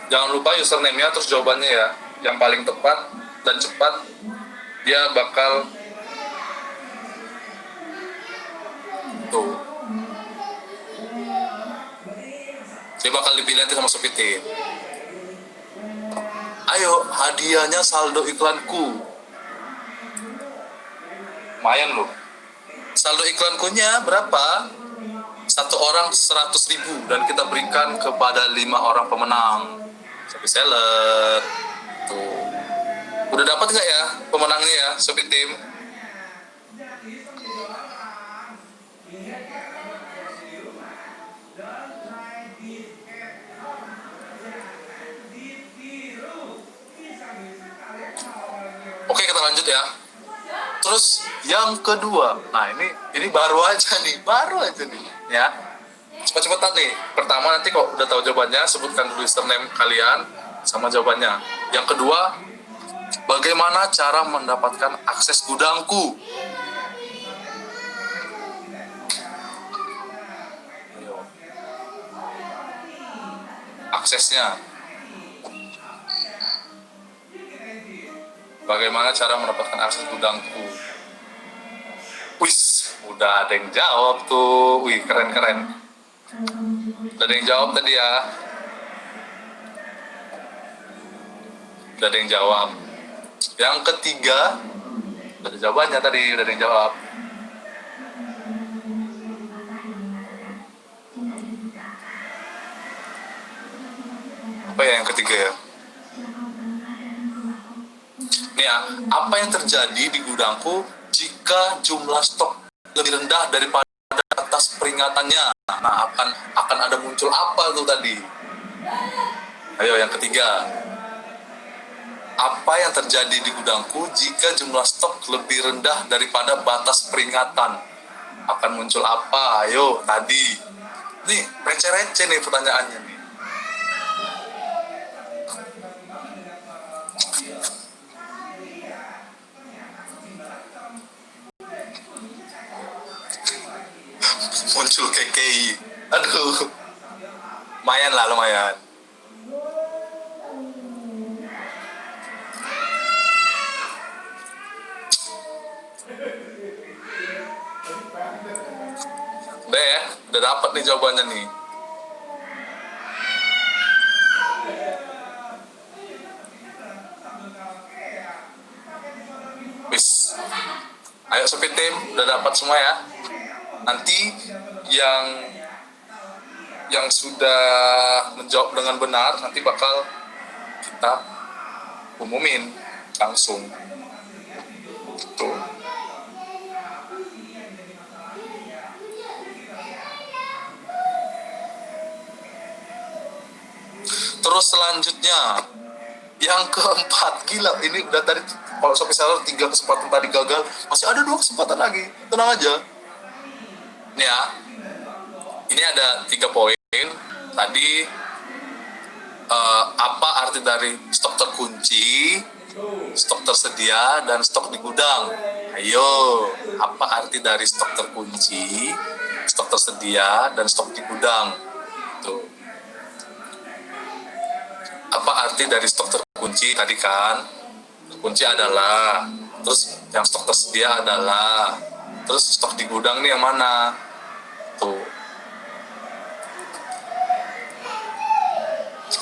C: Jangan lupa username-nya, terus jawabannya ya. Yang paling tepat dan cepat dia bakal tuh. Dia bakal dipilih nanti sama Shopee Team. Ayo, hadiahnya saldo iklanku. Lumayan loh. Saldo iklankunya berapa? 1 orang 100.000 dan kita berikan kepada 5 orang pemenang Shopee seller. Tuh. Udah dapat nggak ya pemenangnya ya Shopee Team? Oke, kita lanjut ya. Terus yang kedua, nah ini baru aja nih ya. Cepat-cepatan nih. Pertama nanti kok udah tahu jawabannya, sebutkan dulu username kalian sama jawabannya. Yang kedua, bagaimana cara mendapatkan akses gudangku? Aksesnya. Bagaimana cara mendapatkan akses gudangku? Wis, udah ada yang jawab tuh. Wih, keren. Udah ada yang jawab tadi ya. Udah ada yang jawab. Yang ketiga, udah ada jawabannya tadi, udah ada yang jawab. Apa ya yang ketiga ya? Nih ya, apa yang terjadi di gudangku jika jumlah stok lebih rendah daripada batas peringatannya. Nah, akan ada muncul apa tuh tadi? Ayo yang ketiga. Apa yang terjadi di gudangku jika jumlah stok lebih rendah daripada batas peringatan? Akan muncul apa? Ayo tadi. Nih, receh-receh nih pertanyaannya nih. Muncul KKI. Aduh. Lumayan lah, lumayan. Udah ya, udah dapat nih jawabannya nih. Wis. Ayo Sopi Tim, udah dapat semua ya. Nanti yang sudah menjawab dengan benar nanti bakal kita umumin langsung. Tuh. Terus selanjutnya yang keempat, gila ini udah tadi kalau Sopi Seller 3 kesempatan tadi gagal, masih ada 2 kesempatan lagi, tenang aja. Ini ya, ini ada 3 poin tadi. Apa arti dari stok terkunci, stok tersedia, dan stok di gudang? Ayo, apa arti dari stok terkunci, stok tersedia, dan stok di gudang? Tuh. Apa arti dari stok terkunci tadi kan? Terkunci adalah, terus yang stok tersedia adalah, terus stok di gudang nih yang mana? Tuh.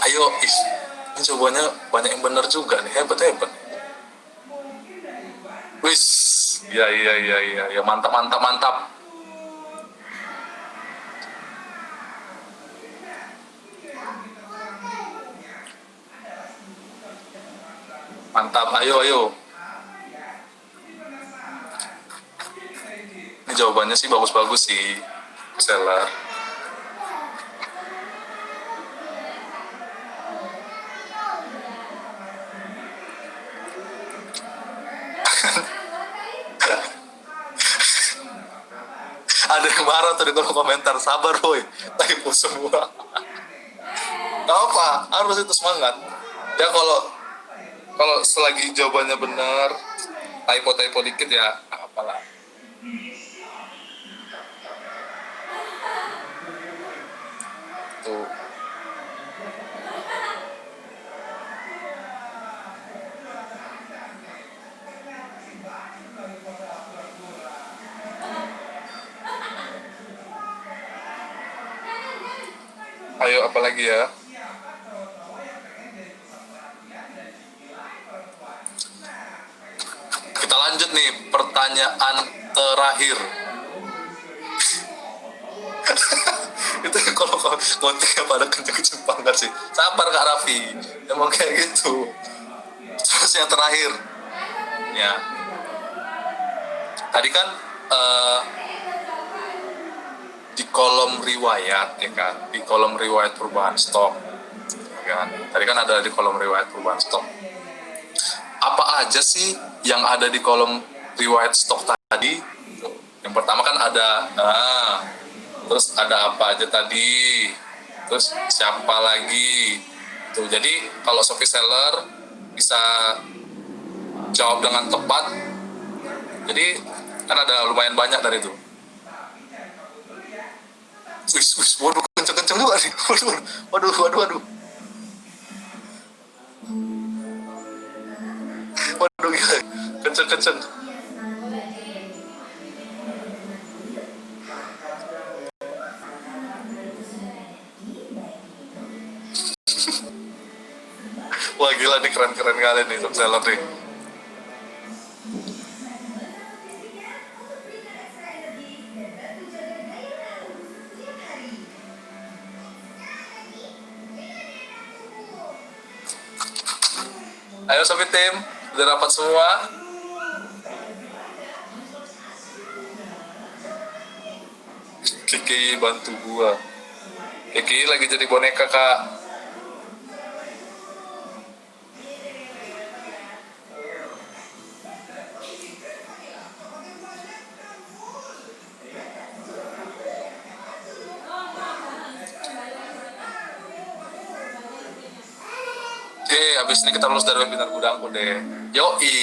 C: Ayo, ini jawabannya banyak yang benar juga nih, hebat. Wis, ya, mantap. Mantap, ayo. Ini jawabannya sih bagus-bagus sih, Seller. Ada yang marah tuh di kolom komentar, sabar boy, typo semua. Gak apa, harus itu semangat. Ya kalau selagi jawabannya benar, typo dikit ya, apalah. Tuh. Ayo apalagi ya? Kita lanjut nih, pertanyaan terakhir. Itu kalau kontennya pada kenceng-kenceng banget sih. Sabar Kak Raffi, emang kayak gitu. Terus yang terakhir, ya. Tadi kan di kolom riwayat ya kan, di kolom riwayat perubahan stok, ya kan. Tadi kan ada di kolom riwayat perubahan stok. Apa aja sih yang ada di kolom riwayat stok tadi? Yang pertama kan ada, terus ada apa aja tadi, terus siapa lagi. Tuh, jadi kalau Sophie Seller bisa jawab dengan tepat, jadi kan ada lumayan banyak dari itu. Waduh, kenceng-kenceng juga nih. Waduh. Waduh, gila. Kenceng. Wah, gila nih, keren-keren kali nih Sophie Seller nih. Ayo Sophie Tim, udah dapat semua? KKI bantu gua. KKI lagi jadi boneka, Kak. Oke, abis ini kita lulus dari webinar gudangku deh. Yoi.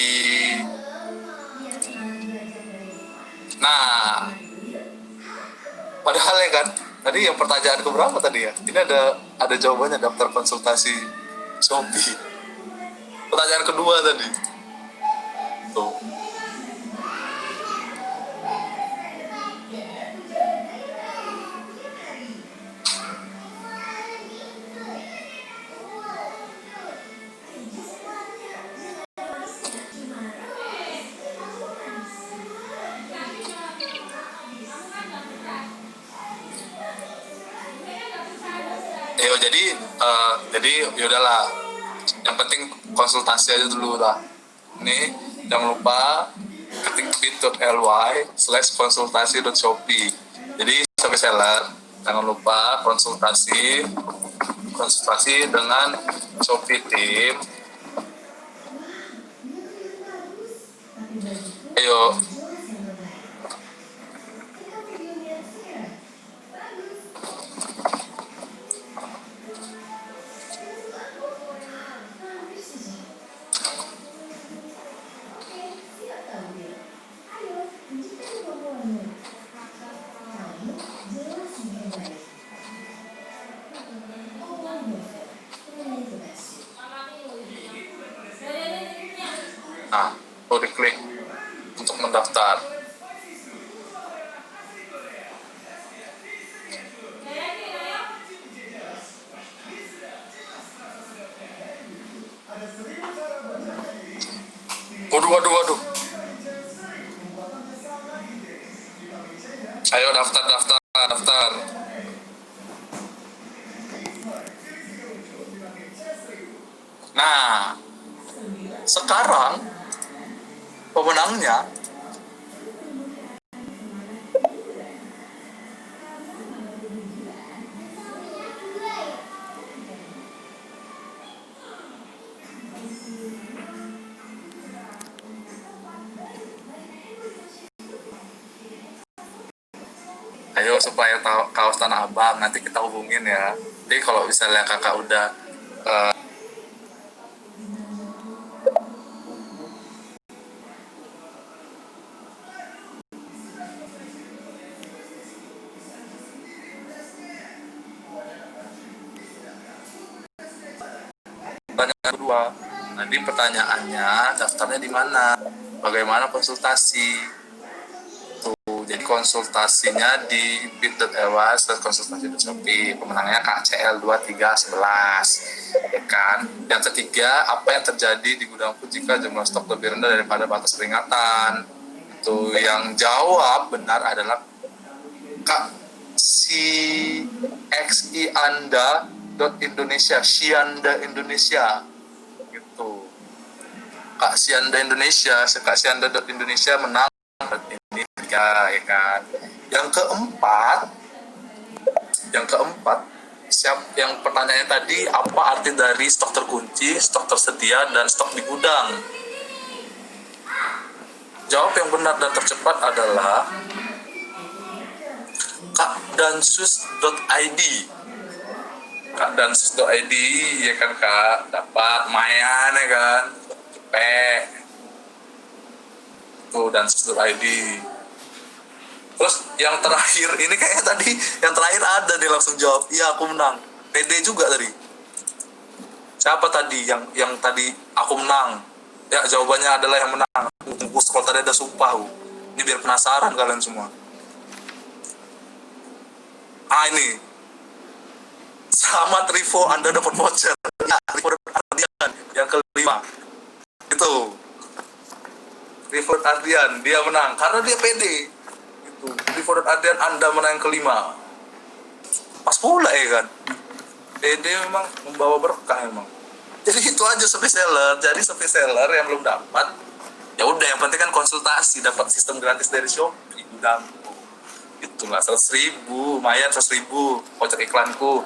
C: Nah, padahal ya kan, tadi yang pertanyaan keberapa tadi ya? Ini ada jawabannya, daftar konsultasi Shopee. Pertanyaan kedua tadi. Tuh. Yo, jadi yaudahlah. Yang penting konsultasi aja dulu lah. Nih, jangan lupa ketik bit.ly/konsultasi.shopee. Jadi Shopee seller, jangan lupa konsultasi dengan Shopee team. Ayo. Nah, perlu diklik untuk mendaftar. Waduh. Ayo daftar. Nah, sekarang pemenangnya ayo supaya tahu kaos Tanah Abang, nanti kita hubungin ya. Jadi kalau misalnya kakak udah pertanyaan kedua, nanti pertanyaannya daftarnya di mana, bagaimana konsultasi. Tuh, jadi konsultasinya di bit.ly/konsultasi.shopee. Pemenangnya KCL 2311, ya kan. Yang ketiga, apa yang terjadi di gudangku jika jumlah stok lebih rendah daripada batas peringatan? Itu yang jawab benar adalah Kak Sianda Indonesia gitu. Kak Sianda Indonesia menang ini ya kan. Yang keempat, yang pertanyaannya tadi, apa arti dari stok terkunci, stok tersedia, dan stok di gudang? Jawab yang benar dan tercepat adalah kakdansus.id. Kakdansus.id, ya kan Kak, dapat lumayan ya kan, cepet. Tuh, dansus.id. Terus yang terakhir ini kayaknya tadi yang terakhir ada nih, langsung jawab iya aku menang. PD juga tadi. Siapa tadi yang tadi aku menang? Ya, jawabannya adalah yang menang. Bungkus kalau tadi ada sumpah. Ini biar penasaran kalian semua. Ini selamat Rivo, Anda dapat voucher. Ya, Rivo Ardian yang kelima. Itu Rivo Ardian, dia menang karena dia pede. Itu Rivo Ardian, Anda menang yang kelima. Pas pula ya kan. Pede memang membawa berkah memang. Jadi itu aja Shopee seller. Jadi Shopee seller yang belum dapat, ya udah, yang penting kan konsultasi, dapat sistem gratis dari Shopee gudangku. itulah 100.000, lumayan 100.000 kocek iklanku.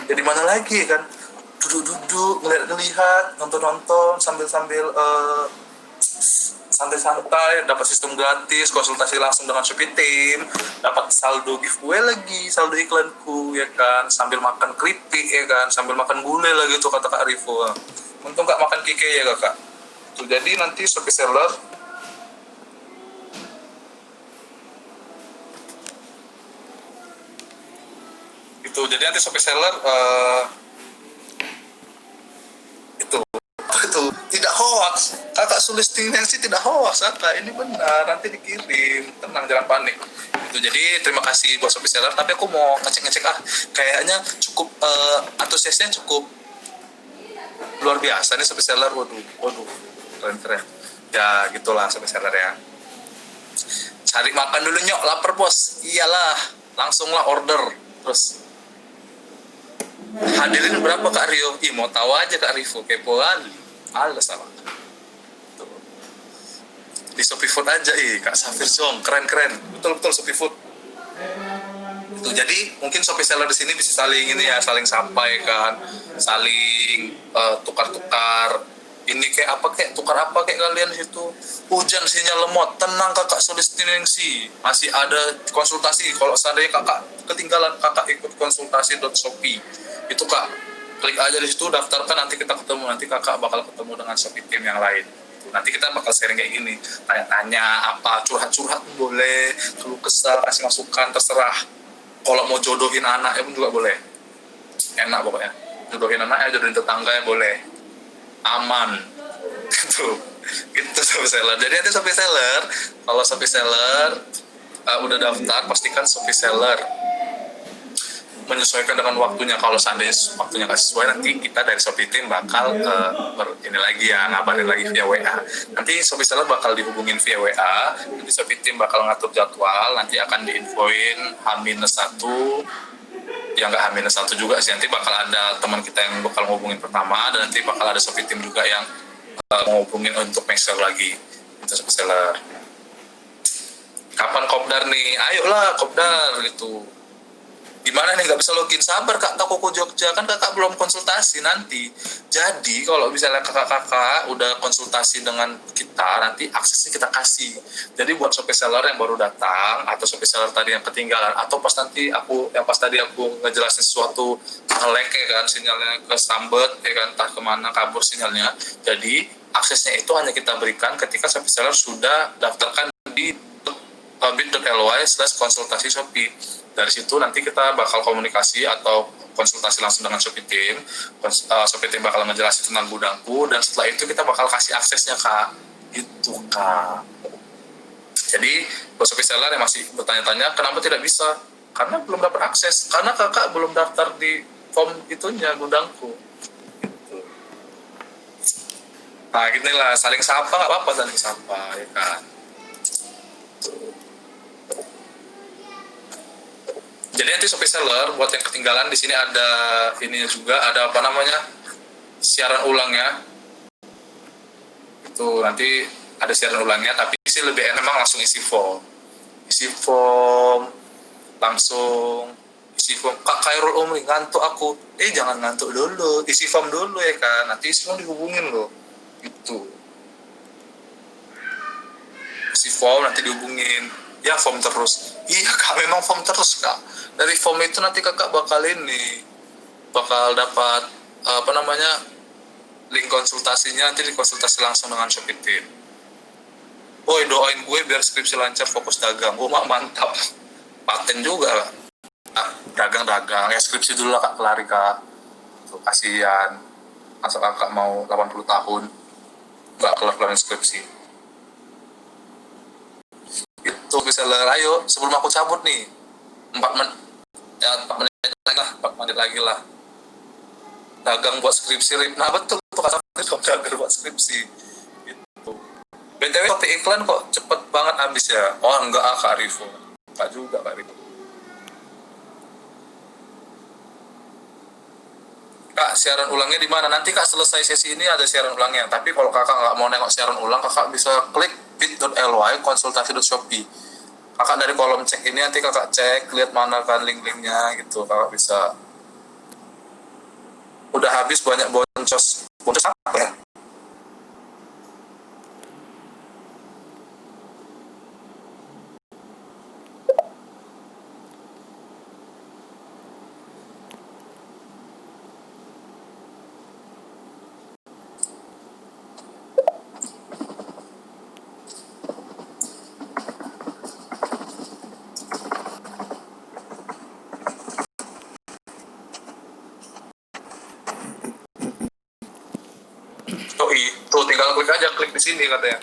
C: Jadi mana lagi kan, duduk-duduk ngelihat nonton-nonton sambil santai-santai, dapat sistem gratis, konsultasi langsung dengan Shopee Team, dapat saldo giveaway lagi, saldo iklanku ya kan, sambil makan keripik ya kan, sambil makan gulai lagi tuh kata Kak Rivo. Untung Kak makan kike ya Kak. Tuh, jadi nanti Shopee Seller itu, jadi nanti Shopee Seller itu tidak hoax. Kakak Sulistiningsih tidak hoax Kakak, ini benar, nanti dikirim, tenang jangan panik itu. Jadi terima kasih buat Shopee Seller, tapi aku mau ngecek kayaknya cukup antusiasnya cukup luar biasa nih Shopee Seller. Waduh keren ya, gitulah Shopee Seller ya. Cari makan dulu nyok, lapar bos. Iyalah, langsunglah order. Terus hadirin berapa Kak Rio? Ih, mau tahu aja Kak Rivo, kepo kali. Alas sama. Tuh. Di Shopee Food aja, Kak Safir Song, keren. Betul Shopee Food. Itu jadi mungkin Shopee Seller di sini bisa saling ini ya, saling sampai kan, saling tukar-tukar. Ini kayak tukar apa kayak kalian itu. Hujan sinyal lemot, tenang Kakak Sulistiningsih, masih ada konsultasi. Kalau seandainya Kakak ketinggalan, Kakak ikut konsultasi.shopee. Itu Kak, klik aja di situ, daftarkan, nanti kita ketemu. Nanti Kakak bakal ketemu dengan Shopee Team yang lain. Nanti kita bakal sharing kayak gini, tanya-tanya apa, curhat-curhat boleh, keluh kesah, kasih masukan, terserah. Kalau mau jodohin anaknya pun juga boleh, enak pokoknya. Jodohin anaknya, jodohin tetangga ya boleh, aman gitu Shopee Seller. Jadi nanti Shopee Seller, kalau Shopee Seller udah daftar, pastikan Shopee Seller menyesuaikan dengan waktunya. Kalau seandainya waktunya nggak sesuai, nanti kita dari Shopee Team bakal ini lagi ya, ngabarin lagi via WA. Nanti Shopee Seller bakal dihubungin via WA, nanti Shopee Team bakal ngatur jadwal, nanti akan diinfoin H-1, ya nggak H-1 juga sih, nanti bakal ada teman kita yang bakal ngubungin pertama, dan nanti bakal ada Shopee Team juga yang ngubungin untuk make sure lagi. Itu Shopee Seller. Kapan kopdar nih? Ayolah kopdar gitu. Gimana nih, nggak bisa login? Sabar Kak, Koko Jogja, kan Kakak belum konsultasi nanti. Jadi kalau misalnya kakak-kakak udah konsultasi dengan kita, nanti aksesnya kita kasih. Jadi buat Shopee Seller yang baru datang, atau Shopee Seller tadi yang ketinggalan, atau pas tadi aku ngejelasin sesuatu nge-lag ya kan, sinyalnya kesambet ya kan, entah kemana kabur sinyalnya. Jadi aksesnya itu hanya kita berikan ketika Shopee Seller sudah daftarkan di bit.ly/konsultasi Shopee. Dari situ nanti kita bakal komunikasi atau konsultasi langsung dengan Shopee Team. Shopee Team bakal ngejelasin tentang gudangku, dan setelah itu kita bakal kasih aksesnya Kak. Gitu Kak. Jadi buat Shopee Seller yang masih bertanya-tanya kenapa tidak bisa, karena belum dapat akses, karena kakak belum daftar di form itunya gudangku. Gitu. Nah gini lah, saling sapa nggak apa-apa, saling sapa ya kan. Jadi nanti Shopee Seller buat yang ketinggalan, di sini ada ininya juga, ada apa namanya, siaran ulangnya. Itu nanti ada siaran ulangnya, tapi sih lebih enak memang langsung isi form langsung isi form. Kak Khairul Umri, ngantuk aku. Jangan ngantuk dulu, isi form dulu ya kan, nanti isi form dihubungin loh. Gitu. Isi form nanti dihubungin. Ya form terus. Iya Kak, memang form terus Kak. Dari form itu nanti kakak bakal dapat link konsultasinya, nanti dikonsultasi langsung dengan Shopee Team. Boy, doain gue biar skripsi lancar, fokus dagang. Mantap, paten juga lah. Dagang ya, skripsi dulu lah Kak, kelari Kak. Tuh, kasihan masa kakak mau 80 tahun nggak kelar skripsi. Itu bisa lah. Ayo sebelum aku cabut nih, 4 menit lagi lah, dagang buat skripsi. Nah betul tuh Kak Safir, dagang buat skripsi gitu. BTW topik iklan kok cepet banget habis ya? Oh enggak Kak Rivo, enggak juga Kak Rivo. Kak, siaran ulangnya di mana? Nanti Kak selesai sesi ini ada siaran ulangnya. Tapi kalau kakak nggak mau nengok siaran ulang, kakak bisa klik bit.ly konsultasi.shopee. Kakak dari kolom cek ini nanti kakak cek, lihat mana kan link-linknya gitu, kakak bisa. Udah habis banyak boncos. Boncos apa ya? Tuh tinggal klik aja, klik di sini katanya.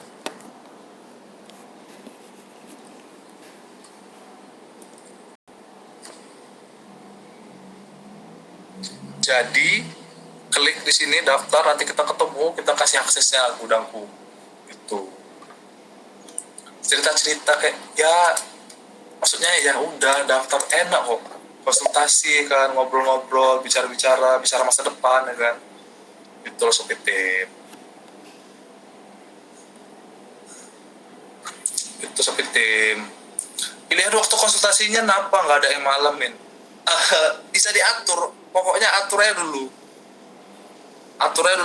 C: Jadi klik di sini daftar, nanti kita ketemu, kita kasih aksesnya gudangku gitu. Cerita-cerita kayak ya, maksudnya ya udah daftar enak kok, konsultasi kan, ngobrol-ngobrol, bicara-bicara, bicara masa depan ya kan, itu loh Sobat Tim. Itu Sobat Tim, pilihan waktu konsultasinya kenapa nggak ada yang malamin. Bisa diatur, pokoknya aturnya dulu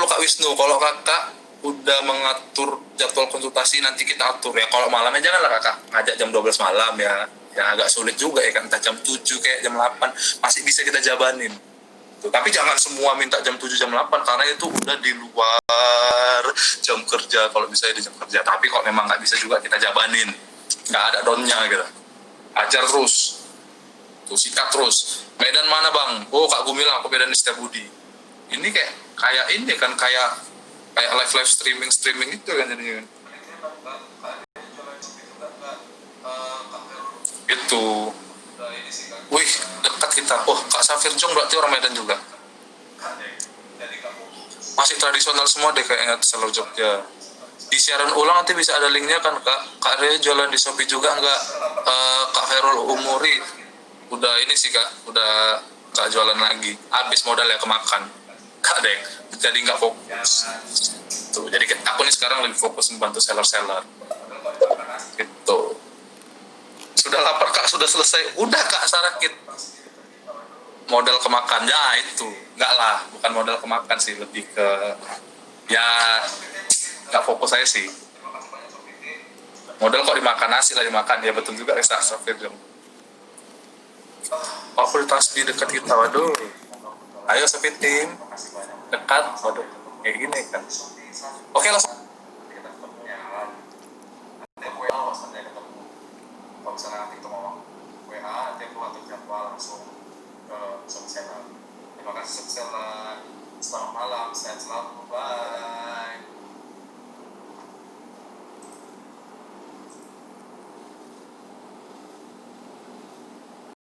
C: Kak Wisnu. Kalau kakak udah mengatur jadwal konsultasi, nanti kita atur ya. Kalau malamnya janganlah kakak ngajak jam 12 malam ya, yang agak sulit juga ya kan, entah jam 7 kayak jam 8 masih bisa kita jabanin tuh. Tapi jangan semua minta jam 7 jam 8 karena itu udah di luar jam kerja, kalau bisa di jam kerja. Tapi kalau memang nggak bisa juga kita jabanin, nggak ada donnya gitu, ajar terus tuh, sikat terus. Medan mana bang? Oh Kak Gumilang, aku Medan Setiabudi. Ini kayak ini kan, kayak live streaming itu kan jadinya. Itu. Wih, dekat kita. Oh, Kak Safir Jong berarti orang Medan juga. Masih tradisional semua deh kayaknya Seller Jogja. Di siaran ulang nanti bisa ada linknya kan Kak. Kak Rea jualan di Shopee juga enggak? Kak Ferul Umuri udah ini sih Kak, udah nggak jualan lagi. Habis modal ya kemakan. Kak Deng, jadi nggak fokus. Tuh, jadi aku nih sekarang lebih fokus membantu seller-seller. Gitu. Sudah lapar Kak, sudah selesai. Udah Kak Sarakit. Modal kemakan ya itu. Enggak lah, bukan modal kemakan sih, lebih ke ya nggak fokus saya sih. Modal kok dimakan nasi lah dimakan, ya betul juga Resa Safir dong. Fakultas di dekat kita, waduh. Ayo Sobat Tim, dekat, waduh, kayak gini kan. Oke langsung. Kalau misalnya nanti itu mau WA, nanti aku atur jadwal langsung ke Sobat. Terima kasih Sobat. Selamat malam, sehat selalu, bye.